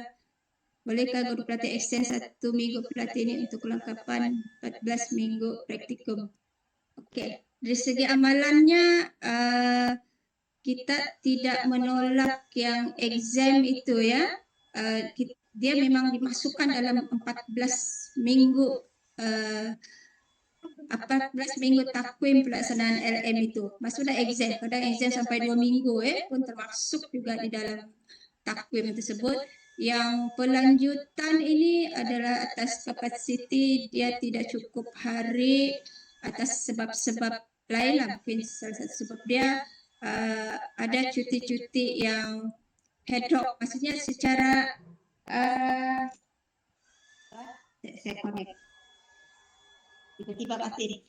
bolehkah guru pelatih extend 1 minggu pelatih ini untuk kelengkapan 14 minggu praktikum. Okay, dari segi amalannya kita tidak menolak yang exam itu ya. Dia memang dimasukkan dalam 14 minggu 14 minggu takwim pelaksanaan LM itu. Maksudnya exam, kadang exam sampai 2 minggu pun termasuk juga di dalam takwim tersebut. Yang pelanjutan ini adalah atas kapasiti dia tidak cukup hari atas sebab-sebab lain lah. Mungkin salah satu sebab dia ada cuti-cuti yang head hoc, maksudnya secara saya connect tiba-tiba mati nih.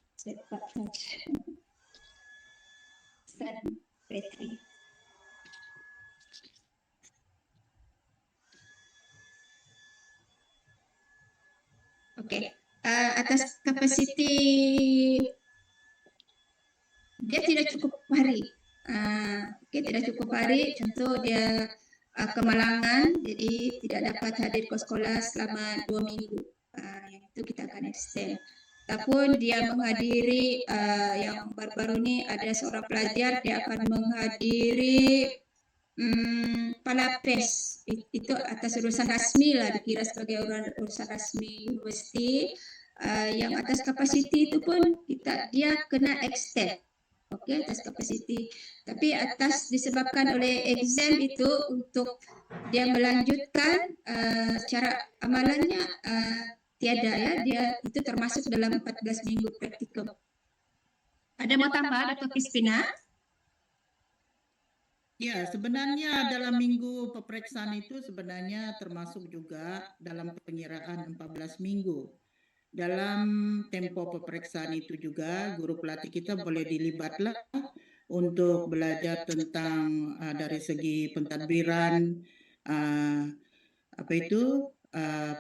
Oke, atas kapasiti dia tidak cukup hari. Tidak cukup hari. Contoh dia kemalangan, jadi tidak dapat hadir ke sekolah selama 2 minggu. Yang itu kita akan extend. Ataupun dia menghadiri yang baru-baru ini ada seorang pelajar dia akan menghadiri Palapes, itu atas urusan rasmi lah, dikira sebagai urusan rasmi universiti. Yang atas kapasiti itu pun dia kena extend. Okey, atas kapasiti. Tapi atas disebabkan oleh exam itu untuk dia melanjutkan cara amalannya tiada ya, dia itu termasuk dalam 14 minggu praktikum. Ada mau tambah Dr. Crispina? Ya, sebenarnya dalam minggu peperiksaan itu sebenarnya termasuk juga dalam pengiraan 14 minggu. Dalam tempo peperiksaan itu juga guru pelatih kita boleh dilibatlah untuk belajar tentang dari segi pentadbiran,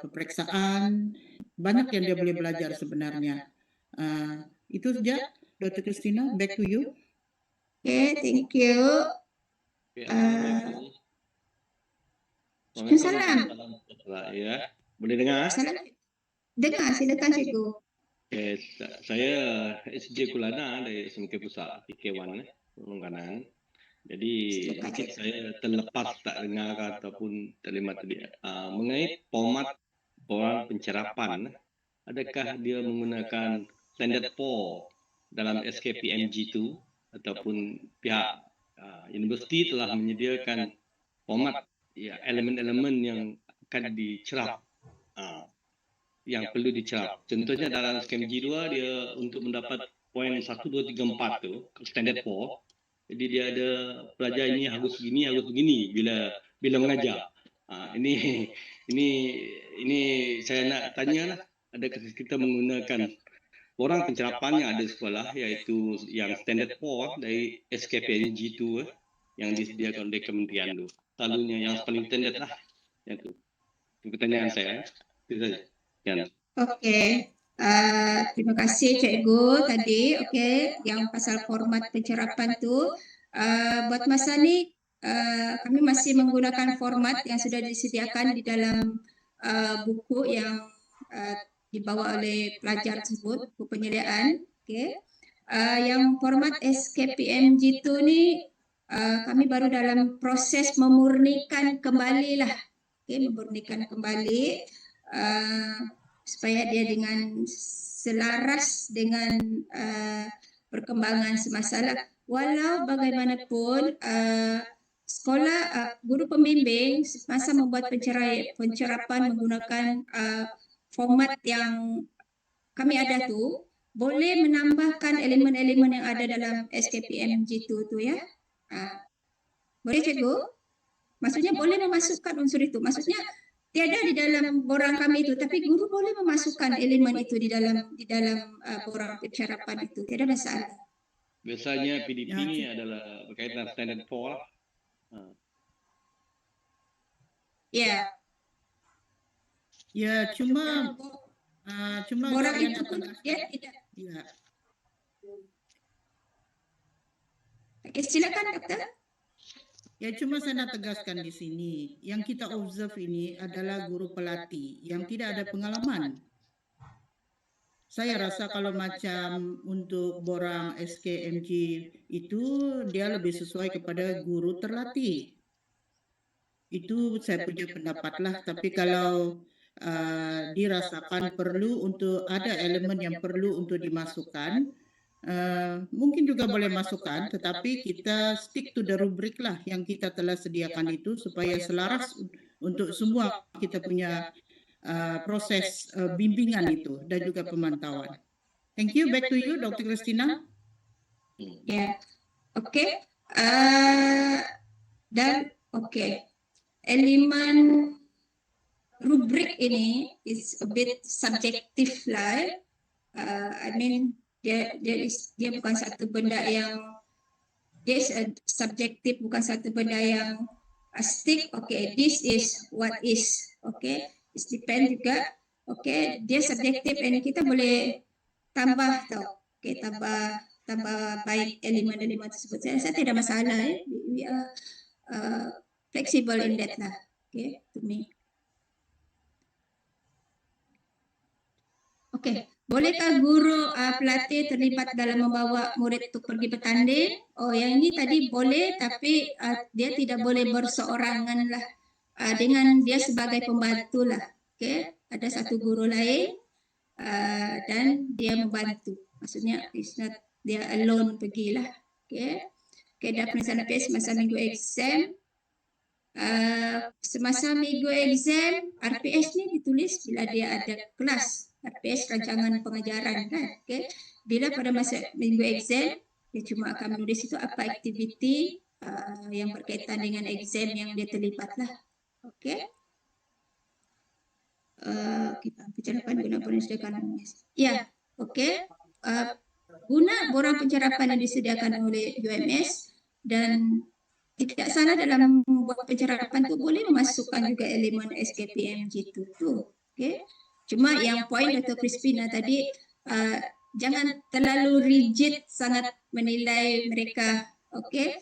peperiksaan, banyak yang dia boleh belajar sebenarnya. Itu saja, Dr. Christina, back to you. Okay, thank you. Salam. Ya, boleh dengar? Salam. Dengar, silakan cikgu. Okay, saya SJ Kulana dari SMK Pusat PK1 Longanan. Jadi mungkin saya terlepas tak dengar ataupun terlibat tadi mengenai format orang pencerapan. Adakah dia menggunakan standard 4 dalam SKPMG2 ataupun pihak universiti telah menyediakan format ya, elemen-elemen yang akan dicerap yang perlu dicerap. Contohnya dalam SKPMG2 dia untuk mendapat poin 1, 2, 3, 4 tu standard 4. Jadi dia ada pelajar ini harus begini bila mengajar. Ini saya nak tanyalah, adakah kita menggunakan orang pencerapan yang ada di sekolah iaitu yang standard 4 dari SKPMG2 yang disediakan oleh kementerian tu. Selalunya yang paling standard lah. Yang tu. Itu pertanyaan saya. Itu saja. Okey. Terima kasih cikgu tadi. Okey, yang pasal format pencerapan tu buat masa ni kami masih menggunakan format yang sudah disediakan di dalam buku yang dibawa oleh pelajar tersebut, buku penyediaan. Okey. Yang format SKPMG tu ni kami baru dalam proses memurnikan kembali lah. Okey, memurnikan kembali supaya dia dengan selaras dengan perkembangan semasa lah. Walau bagaimanapun sekolah guru pembimbing semasa membuat pencerapan menggunakan format yang kami ada tu boleh menambahkan elemen-elemen yang ada dalam SKPMG tu ya. Boleh cikgu? Maksudnya boleh memasukkan unsur itu. Maksudnya tiada di dalam borang kami itu, tapi guru boleh memasukkan elemen itu di dalam borang pencerapan itu. Tiada masalah. Biasanya PDP ini adalah berkaitan standard 4 lah. Ya. Ya, cuma borang saya itu nak pun tegaskan. dia tidak. Ya. Okey, silakan doktor. Ya, cuma saya nak tegaskan di sini, yang kita observe ini adalah guru pelatih yang tidak ada pengalaman. Saya rasa kalau macam untuk borang SKMG itu dia lebih sesuai kepada guru terlatih. Itu saya punya pendapat lah. Tapi kalau dirasakan perlu untuk ada elemen yang perlu untuk dimasukkan, mungkin juga boleh masukkan, tetapi kita stick to the rubric lah yang kita telah sediakan itu supaya selaras untuk semua kita punya proses bimbingan itu dan juga pemantauan. Thank you. Back to you, Dr. Christina. Ya, oke. Dan oke, elemen rubrik ini is a bit subjektif lah. I mean dia bukan satu benda yang dia is subjektif, bukan satu benda yang stick. Okay, this is what is. Okay, it depend juga. Okay, dia subjektif, and kita boleh tambah tau. Okay, tambah baik elemen-elemen tersebut. Saya tidak masalah. We are flexible in that lah. Okay, to me. Okay. Bolehkah guru pelatih terlibat dalam membawa murid untuk pergi bertanding? Oh, yang ini tadi boleh, tapi dia tidak boleh berseorangan lah. Dengan dia sebagai pembantu lah. Okay? Ada satu guru lain dan dia membantu. Maksudnya dia alone pergilah. Okay? Okay, dah penyelesaian PAS semasa minggu exam. Semasa minggu exam, RPS ni ditulis bila dia ada kelas. RPS rancangan pengajaran kan. Okay. Bila pada masa minggu exam, dia cuma akan menulis itu apa aktiviti yang berkaitan dengan exam yang dia terlibat lah. Okay. Pencerapan guna disediakan. Ya, okay. Guna borang pencerapan yang disediakan oleh UMS, dan tidak salah dalam membuat pencerapan tu boleh memasukkan juga elemen SKPMG itu tu. Okay. Cuma yang poin Dr. Crispina tadi, jangan terlalu rigid sangat menilai mereka. Okay.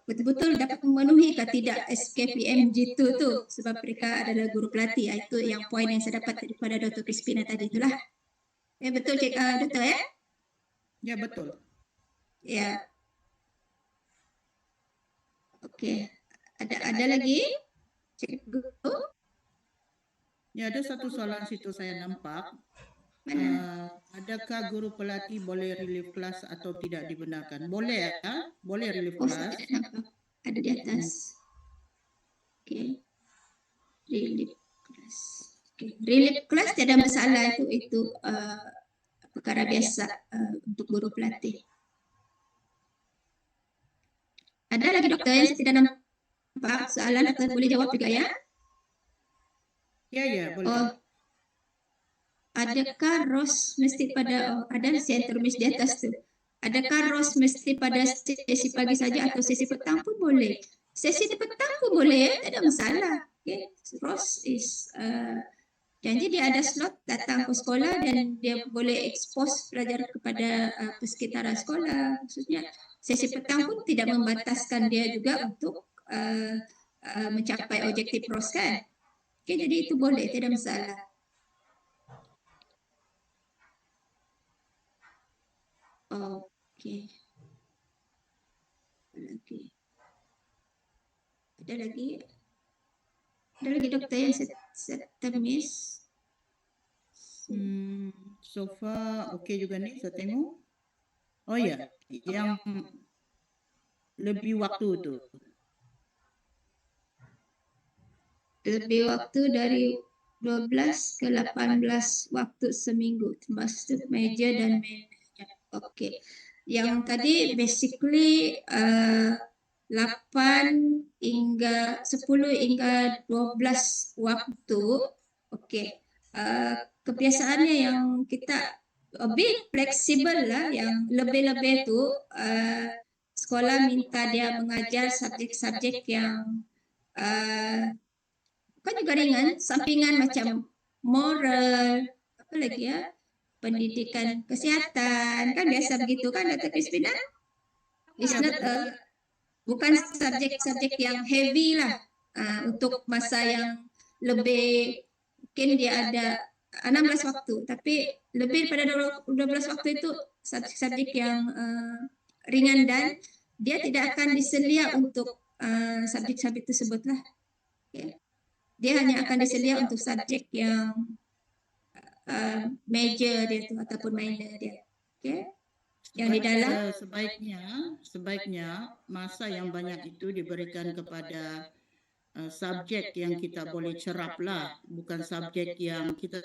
Betul-betul dapat memenuhi ke tidak SKPMG itu tu, sebab mereka adalah guru pelatih. Itu yang poin yang saya dapat daripada Dr. Crispina tadi itulah. Betul cik Dr. ya? Ya, betul. Ya. Okey. Ada lagi? Cikgu? Ya, ada satu soalan situ saya nampak. Adakah guru pelatih boleh relief kelas atau tidak dibenarkan? Boleh ya? Boleh relief kelas. Ada di atas. Okey. Relief kelas. Okay. Relief kelas tidak ada masalah, itu perkara biasa untuk guru pelatih. Ada lagi dokter yang saya tidak nampak soalan, dokter boleh jawab juga ya? Ya, boleh. Oh, adakah ROS mesti pada, ada saya tertulis di atas tu. Adakah ROS mesti pada sesi pagi saja atau sesi petang pun boleh? Sesi petang pun boleh, tak ada masalah. Okay. ROS is, janji dia ada slot datang ke sekolah dan dia boleh expose pelajar kepada persekitaran sekolah. Maksudnya sesi petang pun tidak membataskan dia juga untuk mencapai objektif ROS kan. Okay, jadi itu boleh, tidak masalah. Okey. Ada lagi dokter yang saya termiss. So far okey juga nih saya tengok. Oh ya, yang lebih waktu tu. Lebih waktu dari 12 ke 18 waktu seminggu, termasuk major dan minor. Oke. Yang tadi basically 8 hingga 10 hingga 12 waktu. Oke. Kebiasaannya yang kita lebih fleksibel lah, yang lebih-lebih itu sekolah minta dia mengajar subjek-subjek yang kan juga ringan, sampingan macam moral, apa lagi ya, pendidikan kesehatan, kan biasa begitu kan, Dr. Crispina? It's not bukan subjek-subjek yang heavy lah, untuk masa yang lebih, mungkin dia ada 16 waktu, tapi lebih daripada 12 waktu itu subjek-subjek yang ringan, dan dia tidak akan diselia untuk subjek-subjek tersebut lah. Okay. Dia hanya akan disedia untuk subjek yang major dia tu ataupun minor dia. Okay. Yang di dalam sebaiknya masa yang banyak itu diberikan kepada subjek yang kita boleh cerap lah, bukan subjek yang kita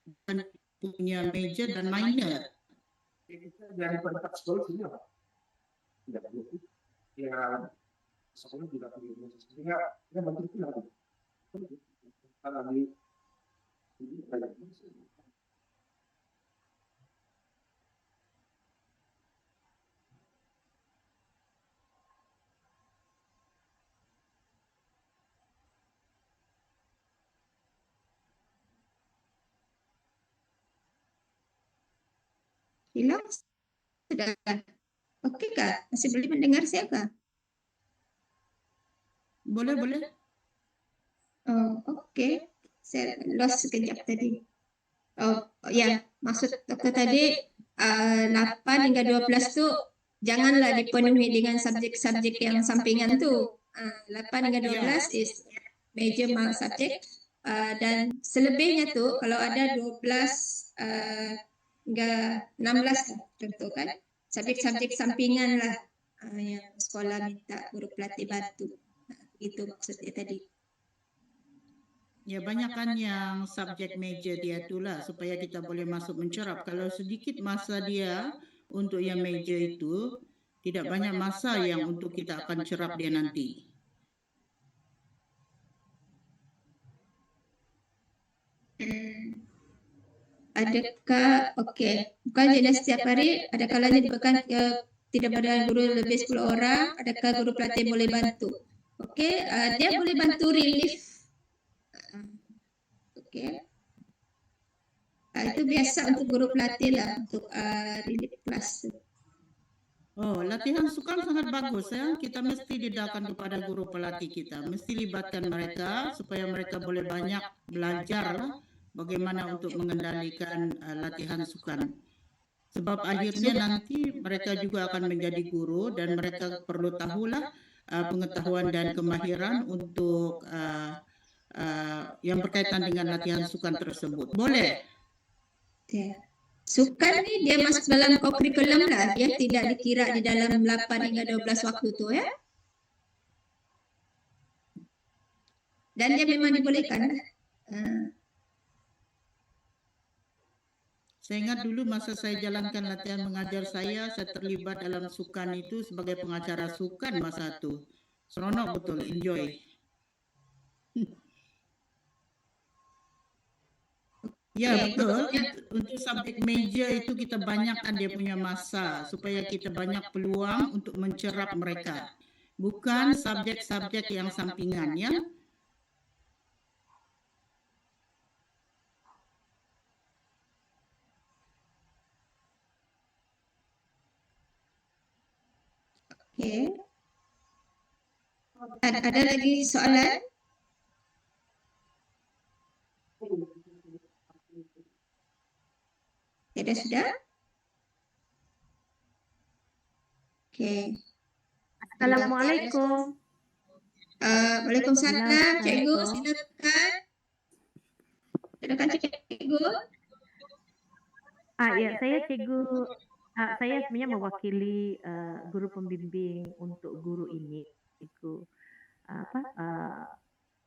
bukan punya major dan minor. Dari pendapat sekolah sini apa? Tidak perlu. Ya, sekolah juga perlu. Sehingga dia bantu kita. Kalau di hilang sudah. Oke Kak, masih boleh mendengar saya Kak? Boleh. Oh, oke. Saya lost sekejap tadi. Oh ya, maksud dokter tadi 8 hingga 12 tuh janganlah dipenuhi dengan subjek-subjek yang sampingan tuh. 8 hingga 12 is major subjek, dan selebihnya tuh kalau ada 12 hingga 16 contoh kan, subjek-subjek sampingan lah yang sekolah minta guru pelatih bantu. Itu maksudnya tadi. Ya, banyakkan yang subjek major dia itulah supaya kita boleh masuk mencerap. Kalau sedikit masa dia untuk yang major itu, tidak banyak masa yang untuk kita akan cerap dia nanti. Adakah bukan jenis setiap hari, ada kalanya bukan tidak ada guru lebih 10 orang, adakah guru pelatih boleh bantu? Dia boleh bantu relief. Itu biasa untuk guru pelatih lah, untuk relief kelas. Oh, latihan sukan sangat bagus ya. Kita mesti didakan kepada guru pelatih kita, mesti libatkan mereka supaya mereka boleh banyak belajar lah bagaimana untuk mengendalikan latihan sukan. Sebab akhirnya nanti mereka juga akan menjadi guru dan mereka perlu tahulah pengetahuan dan kemahiran untuk yang berkaitan dengan latihan sukan tersebut. Boleh? Sukan ni dia masuk dalam kurikulum lah, dia tidak dikira di dalam 8 hingga 12 waktu tu ya. Dan dia memang dibolehkan. Saya ingat dulu masa saya jalankan latihan mengajar saya terlibat dalam sukan itu sebagai pengacara sukan masa itu. Seronok betul, enjoy. Ya betul, untuk subjek major itu kita banyakkan dia punya masa supaya kita banyak peluang untuk mencerap mereka. Bukan subjek-subjek yang sampingan ya. Ada lagi soalan? Sudah? Assalamualaikum. Waalaikumsalam, Cikgu, silakan. Silakan Cikgu. Ya, saya Cikgu Saya sebenarnya mewakili guru pembimbing untuk guru ini. Itu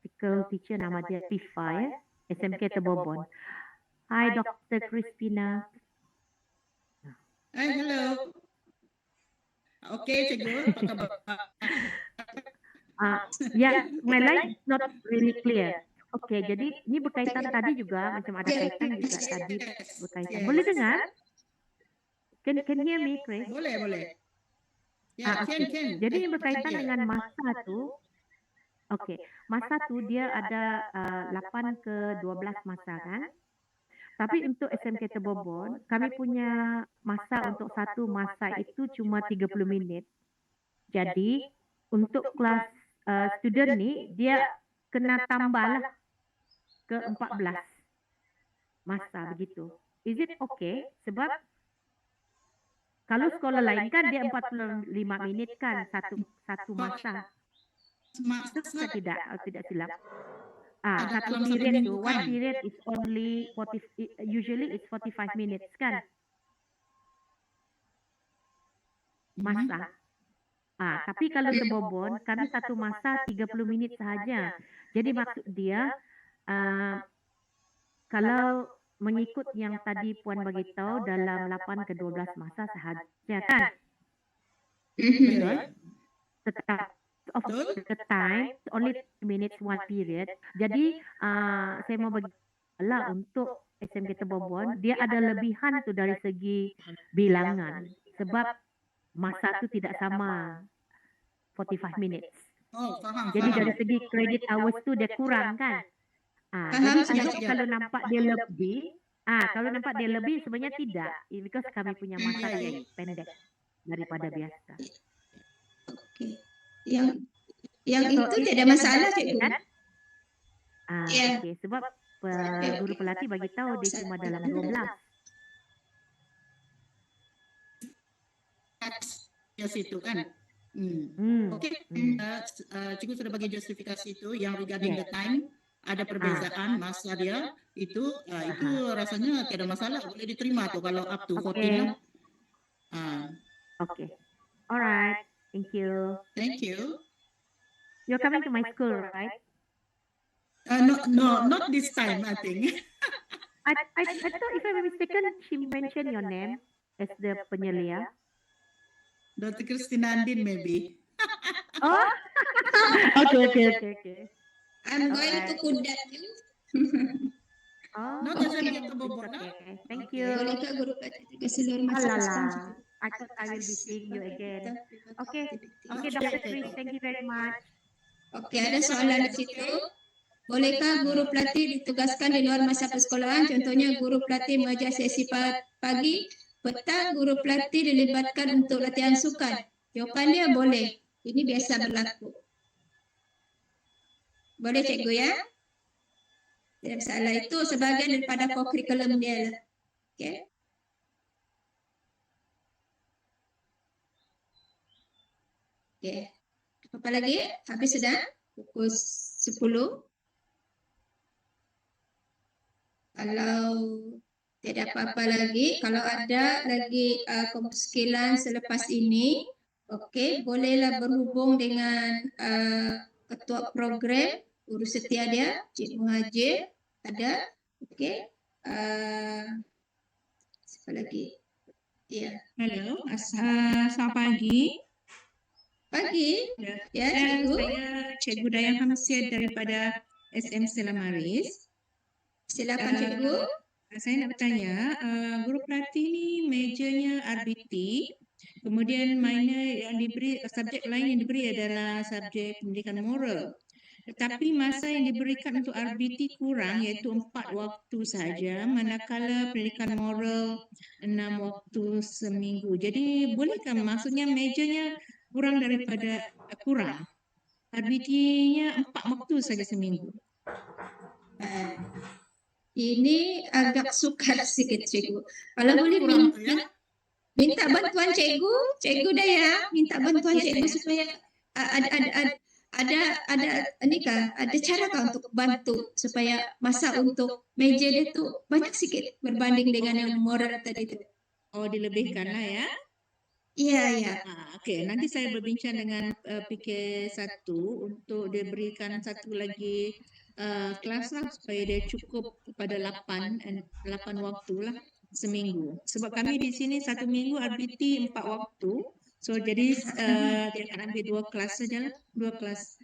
physical teacher nama dia Tifa ya, SMK Tebobon. Hai Dr. Christina. Hai, hello. Oke, Cikgu, apa kabar? Yeah, my line is not really clear. Oke, jadi ini berkaitan tadi juga, macam ada kaitan juga tadi berkaitan. Boleh dengar? Can hear me, Chris? Boleh. Ya, Oke. can. Jadi ini berkaitan dengan masa tu. Oke, masa tu dia ada 8 ke 12 masa kan? Tapi untuk SMK Tebobon, kami punya masa untuk satu masa itu cuma 30 minit. Jadi untuk kelas student ni dia kena tambahlah ke 14 masa begitu. Is it okay? Sebab kalau sekolah lain kan dia 45 minit kan satu masa. Betul tidak silap. Satu period tu, one period is only usually it's 45 minutes kan? Masa. Tapi kalau Tebobon, kami satu masa 30 minit sahaja. Jadi maksud dia, kalau mengikut yang tadi Puan bagi tahu dalam 8 ke 12 masa sahaja kan? Betul? Tetap of the time, only 3 minutes one period. Jadi saya mau bagi lah untuk SMK Tebobon, dia ada lebihan tu dari segi bilangan. Sebab masa tu tidak sama 45 minutes. Oh, faham. Jadi dari segi credit hours tu dia kurang kan? Jadi kalau nampak dia lebih, kalau nampak dia lebih sebenarnya tidak, because kami punya masa yang pendek daripada biasa. Oke. Yang itu tidak masalah, Cikgu. Kan? Okey, sebab guru pelatih bagi tahu dia cuma dalam 12. Ya situ kan. Oke, Cikgu sudah bagi justifikasi itu yang regarding the time, ada perbezaan masa dia itu rasanya tidak ada masalah, boleh diterima tuh kalau up to 14. Oke. Alright, thank you. Thank you. You're coming to my school, right? No, not this time, I think. I thought if I'm mistaken, she mentioned your name as the penyelia. Dr. Christina Andin, maybe. Oh, okay. I'm going to Kudat you. Not SMK Tebobon. Okay. Thank you. Bolehkah guru pelatih juga seluruh mahasiswa? I thought I will be seeing you again. Okay, Dr. Chris, thank you very much. Oke, ada soalan di situ. Bolehkah guru pelatih ditugaskan di luar masa persekolahan? Contohnya guru pelatih mengajar sesi pagi, petang guru pelatih dilibatkan untuk latihan sukan. Jawapan dia boleh. Ini biasa berlaku. Boleh Cikgu ya? Tidak masalah, itu sebahagian daripada kurikulum dia lah. Okey. Okey. Apa lagi? Habis sudah? Pukul 10. Kalau tidak apa-apa lagi, kalau ada lagi kemuskilan selepas ini, okey, bolehlah berhubung dengan ketua program, guru setia dia, Cik Muhajir, ada, okey. Siapa lagi? Ya. Halo, selamat pagi. Pagi. Ya, Cikgu. Saya Cikgu Dayan Hamsyad daripada SM Stella Maris. Silakan Cikgu. Saya nak bertanya, guru pelatih ni majornya RBT, kemudian minor yang diberi, subjek lain yang diberi adalah subjek pendidikan moral. Tetapi masa yang diberikan untuk RBT kurang, iaitu 4 waktu sahaja, manakala pendidikan moral 6 waktu seminggu. Jadi bolehkah maksudnya majornya kurang daripada kurang? RBT-nya 4 waktu saja seminggu. Ini agak sukar sikit Cikgu. Kalau boleh minta bantuan Cikgu Daya, minta bantuan Cikgu supaya ada cara kah untuk bantu supaya masa untuk meja dia tu banyak sikit berbanding dengan yang moral tadi tu. Oh, dilebihkan lah ya. Iya, iya. Okey, nanti saya berbincang dengan PK1 untuk dia berikan satu lagi kelas lah supaya dia cukup pada 8 waktu lah seminggu. Sebab kami di sini satu minggu RBT 4 waktu. So jadi dia akan ambil 2 kelas saja lah, 2 kelas.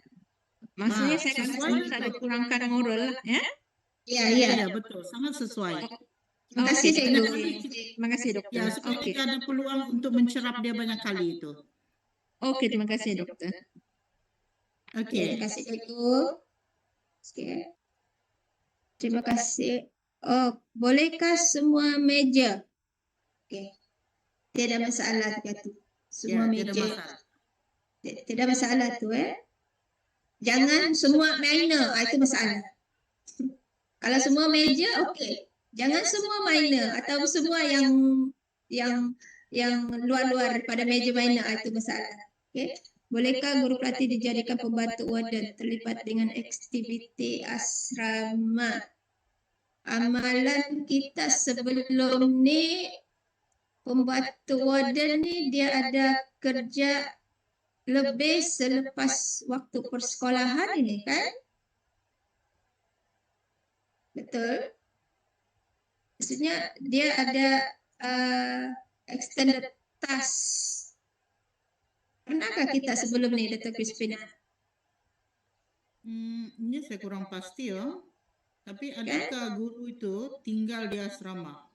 Maksudnya saya akan sesuai ada kurangkan moral lah ya. Iya, iya. Ya, betul, sangat sesuai. Terima kasih, Okey, Cikgu. terima kasih dokter. Ya, supaya Okey. kita ada peluang untuk mencerap dia banyak kali itu. Okey, terima kasih dokter. Okey. Terima kasih, Cikgu. Okey. Terima kasih. Oh, bolehkah semua meja? Okey. Tidak masalah tu. Semua Ya, tidak meja. masalah. Tidak masalah tu Jangan semua minor, itu masalah. Kalau semua meja okey. Jangan semua minor atau semua yang luar-luar daripada meja minor, itu masalah. Okey. Bolehkah guru pelatih dijadikan pembantu warden terlibat dengan aktiviti asrama? Amalan kita sebelum ni pembantu warden ni dia ada kerja lebih selepas waktu persekolahan ini kan? Betul? Maksudnya dia ada extended task. Pernahkah kita sebelum ni, Dr. Crispina? Ini saya kurang pasti ya. Tapi adakah guru itu tinggal di asrama?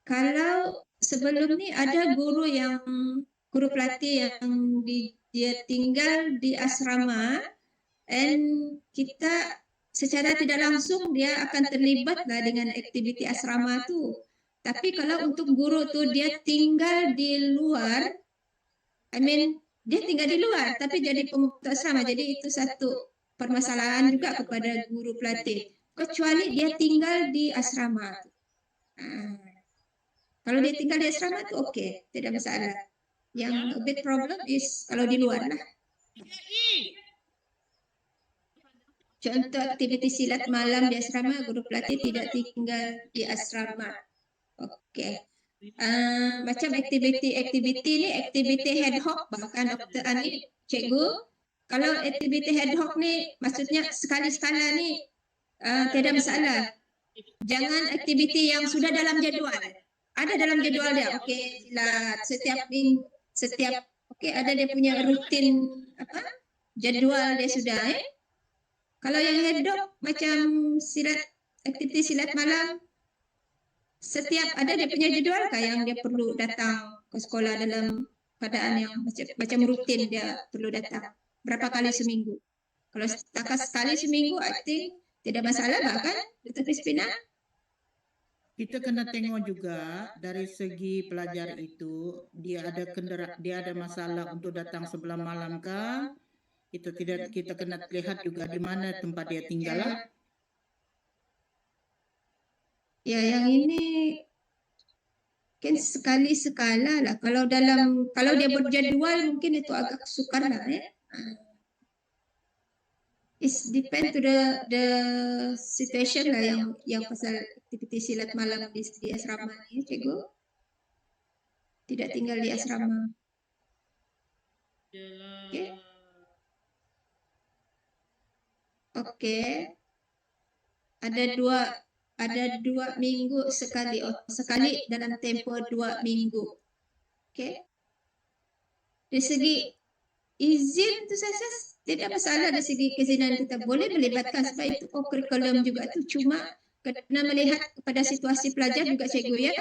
Kalau sebelum ni ada guru pelatih yang dia tinggal di asrama, and kita secara tidak langsung dia akan terlibat lah dengan aktiviti asrama tu. Tapi kalau untuk guru tu dia tinggal di luar, dia tinggal di luar tapi jadi pembantu asrama, jadi itu satu permasalahan juga kepada guru pelatih. Kecuali dia tinggal di asrama. Kalau dia tinggal di asrama tu okey, tidak masalah. Yang a bit problem is kalau di luar lah. Contoh aktiviti silat malam di asrama, guru pelatih tidak tinggal di asrama. Okey. Macam aktiviti ni, aktiviti ad hoc, bahkan Dr. Ani, cikgu, kalau aktiviti ad hoc ni, maksudnya sekali-sekala ni tidak masalah. Jangan aktiviti yang sudah dalam jadual. Ada dalam jadual dia, okey, silat setiap okey, ada dia punya rutin jadual dia sudah Kalau yang ad hoc macam aktiviti silat malam, setiap ada dia punya jadual kah yang dia perlu datang ke sekolah dalam keadaan yang macam rutin dia perlu datang? Berapa kali seminggu? Kalau setakat sekali seminggu, I think tidak masalah bahkan, Dr. Crispina? Kita kena tengok juga dari segi pelajar itu, dia ada masalah untuk datang sebelum malam kah? Itu tidak, kita kena lihat juga di mana tempat dia tinggal lah. Ya, yang ini mungkin sekali-sekala lah. Kalau dia berjadual mungkin itu agak sukar lah It depend to the situation lah yang pasal aktiviti silat malam di asrama ni, cikgu. Tidak tinggal di asrama. Okey. Okey. Ada dua minggu sekali. Sekali dalam tempoh 2 minggu. Okey. Dari segi izin tu saja tidak masalah, dari segi keizinan kita boleh melibatkan sebab itu kurikulum juga tu, cuma kena melihat kepada situasi pelajar juga, cikgu ya.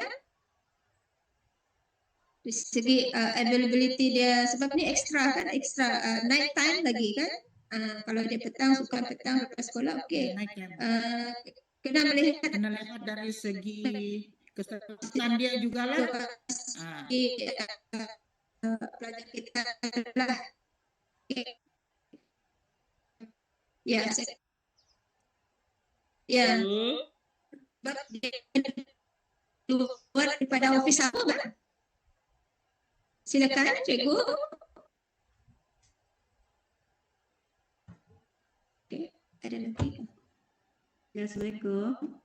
Dari segi availability dia, sebab ni extra night time lagi kan. Kalau dia petang, suka petang lepas sekolah, okey. Kena melihat dari segi kesehatan dia juga lah. Pelajar kita adalah ya, luar daripada ofis apa kan? Silakan, cikgu. Okey, ada lagi. Ya, Assalamualaikum.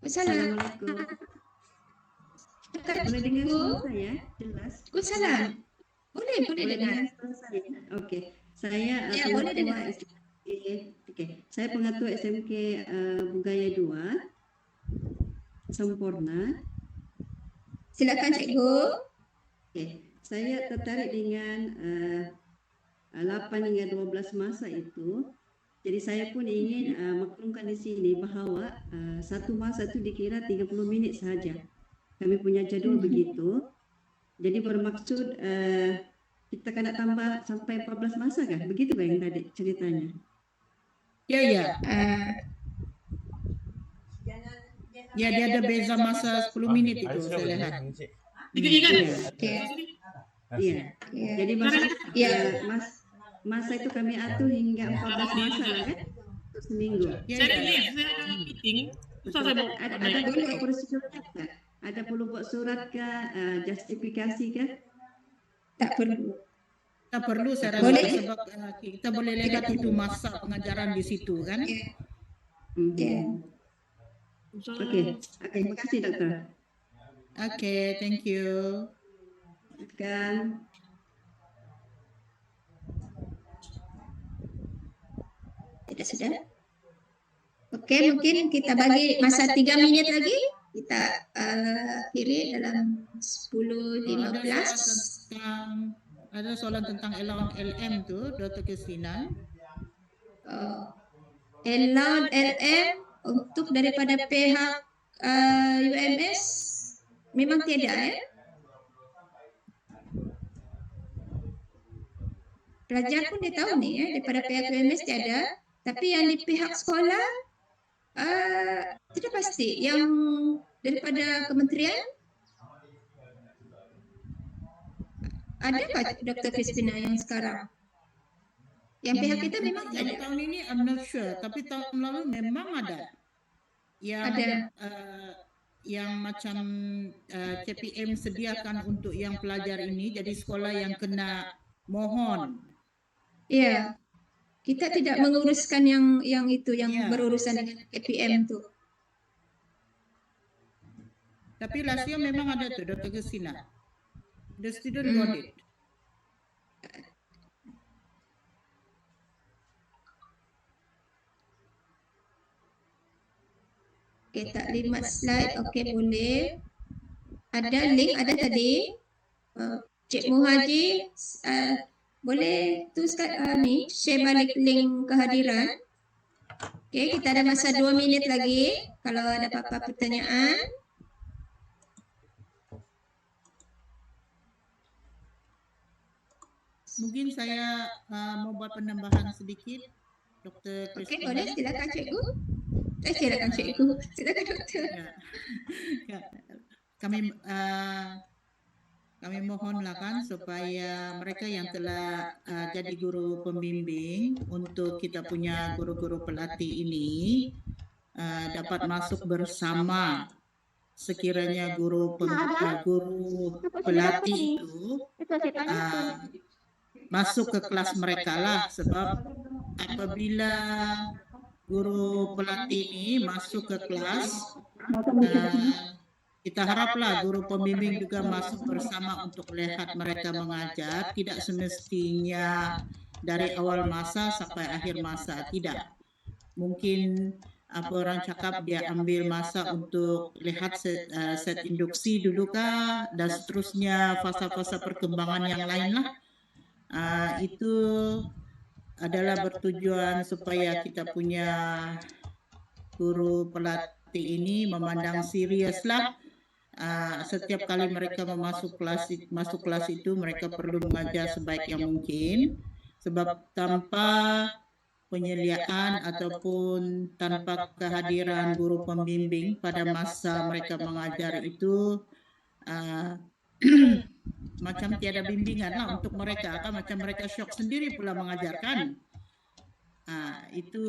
Assalamualaikum. Boleh dengar suara saya? Jelas. Waalaikumsalam. Boleh dengar. Okey. Saya boleh dengar. Saya pengatua SMK Budaya 2 Sempurna. Silakan cikgu. Saya tertarik dengan 8 hingga 12 masa itu. Jadi saya pun ingin maklumkan di sini bahawa satu masa itu dikira 30 minit sahaja. Kami punya jadual begitu. Jadi bermaksud kita kena tambah sampai 14 masa kah? Begitu yang tadi ceritanya. Ya. Ya, dia ada beza masa 10 minit itu saya lihat. Iya. Jadi masa itu kami atur hingga 14 masa lah kan? Untuk seminggu. Saya Ada boleh prosedurnya tak? Ada perlu buat surat kah? Justifikasi kah? Tak perlu. Tak perlu saya rasa sebab kita boleh lihat itu masa pengajaran di situ kan. Okey, terima kasih doktor. Okay, thank you. Kan. Sudah. Okey, mungkin kita bagi masa 3 minit lagi. Kita akhiri dalam 10:15. Ada soalan tentang allowance LM tu, Dr. Kristina. Allowance LM untuk daripada pihak UMS memang tiada Pelajar pun dia tahu ni daripada pihak UMS tiada, tapi yang di pihak sekolah tidak pasti. Yang daripada kementerian adakah Dr. Crispina yang sekarang? Yang pihak kita memang ada. Tahun ini I'm not sure, tapi tahun lalu memang ada. Yang yang macam CPM sediakan untuk yang pelajar ini, jadi sekolah yang kena mohon. Ya, kita tidak menguruskan yang itu, yang berurusan dengan CPM tu. Tapi last year memang ada tu, Dr. Kristina. The student got it. Okey, tak 5 slide. Okey, boleh. Ada link, ada tadi. Cik Muhaji, boleh teruskan ni, share balik link kehadiran. Okey, kita ada masa 2 minit lagi. Kalau ada apa-apa pertanyaan. Mungkin saya mau buat penambahan sedikit, Dr. Kristina. Okey, boleh. Silakan cikgu. Silakan cikgu. Silakan doktor. Ya. Kami mohonlah kan supaya mereka yang telah jadi guru pembimbing untuk kita punya guru-guru pelatih ini dapat masuk bersama. Sekiranya guru pelatih itu masuk ke kelas mereka lah, sebab apabila guru pelatih ini masuk ke kelas, kita haraplah guru pembimbing juga masuk bersama untuk lihat mereka mengajar. Tidak semestinya dari awal masa sampai akhir masa, tidak. Mungkin apa orang cakap dia ambil masa untuk lihat set induksi dulu kah, dan seterusnya fasa-fasa perkembangan yang lain lah. Itu adalah bertujuan supaya kita punya guru pelatih ini memandang serius lah. Setiap kali mereka masuk kelas itu mereka perlu mengajar sebaik yang mungkin, sebab tanpa penyediaan ataupun tanpa kehadiran guru pembimbing pada masa mereka mengajar itu macam tiada bimbingan lah untuk mereka, kan macam mereka syok sendiri pula mengajarkan. Itu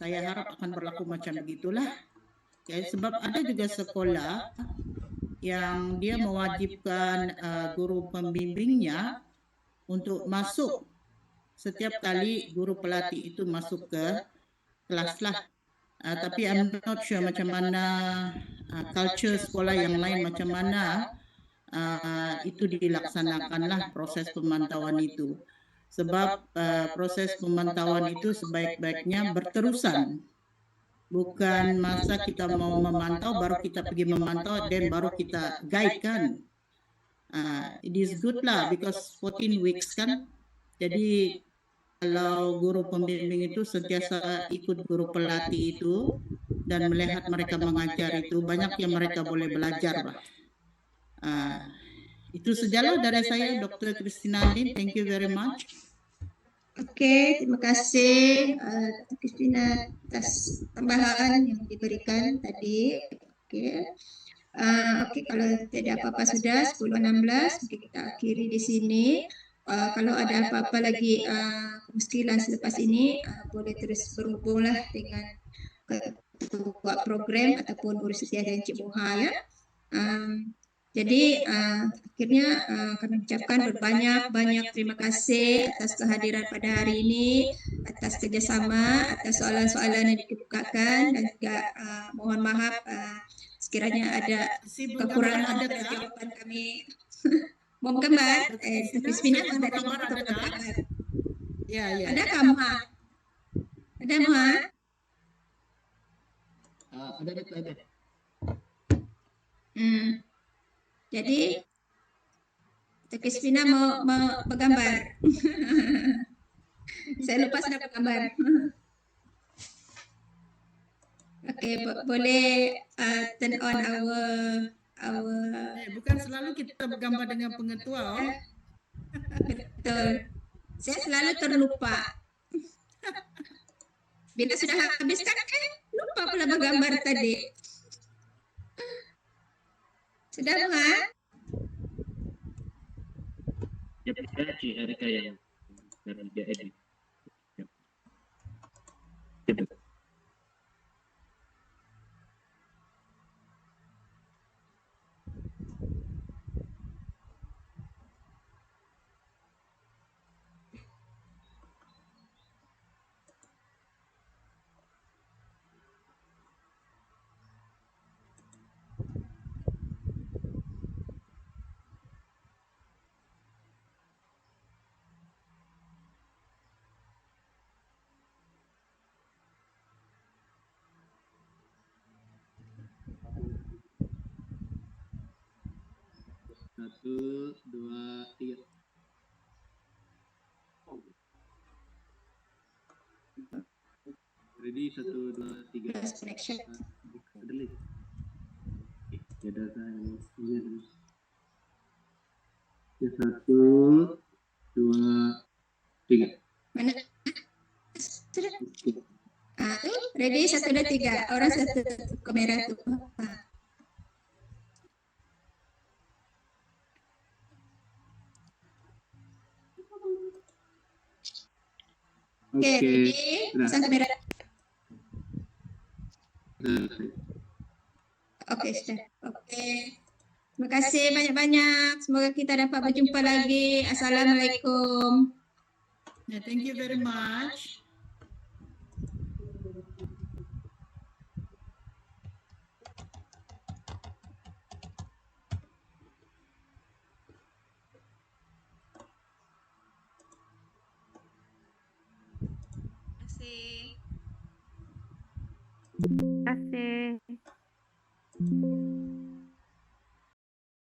saya harap akan berlaku macam begitulah. Sebab ada juga sekolah yang dia mewajibkan guru pembimbingnya untuk masuk setiap kali guru pelatih itu masuk ke kelas lah. Tapi I'm not sure macam mana culture sekolah yang lain macam mana itu dilaksanakanlah proses pemantauan itu. Sebab proses pemantauan itu sebaik-baiknya berterusan. Bukan masa kita mau memantau baru kita pergi memantau dan baru kita guide kan. It is good lah because 14 weeks kan. Jadi kalau guru pembimbing itu sentiasa ikut guru pelatih itu dan melihat mereka mengajar itu, banyak yang mereka boleh belajar lah. Itu sajalah dari saya, Dr. Christina Andin. Thank you very much. Oke, terima kasih Dr. Christina atas tambahan yang diberikan tadi. Oke, kalau tidak apa-apa sudah 10.16, kita akhiri di sini. Kalau ada apa-apa lagi muskilan selepas ini, boleh terus berhubunglah dengan ketua program ataupun urus setiawan Cik Moha ya. Jadi akhirnya kami ucapkan berbanyak-banyak terima kasih atas kehadiran pada hari ini, atas kerjasama, atas soalan-soalan yang dikemukakan, dan juga mohon maaf sekiranya ada kekurangan dalam jawaban kami. Mau gambar? Christina ada gambar. Ya. Ada kamu? Ada Moha? Ada. Jadi Christina mau bergambar. Saya lupa sudah bergambar. Oke, boleh turn on our bukan selalu kita bergambar dengan pengetua. Betul. Saya selalu terlupa. Bila sudah habis kan lupa pula bergambar tadi. Sudah Moha? Ya, Cik Erika yang dia edit. Satu, dua, tiga. Ready, 1, 2, 3. Delete. Ya data ini. 1, 2, 3. Mana? Sudah. Ready 1, 2, 3. Orang satu kamera tuh. Oke, ready. Pasang kamera. Oke, sudah. Oke. Terima kasih banyak-banyak. Semoga kita dapat berjumpa lagi. Assalamualaikum. Thank you very much. Terima kasih.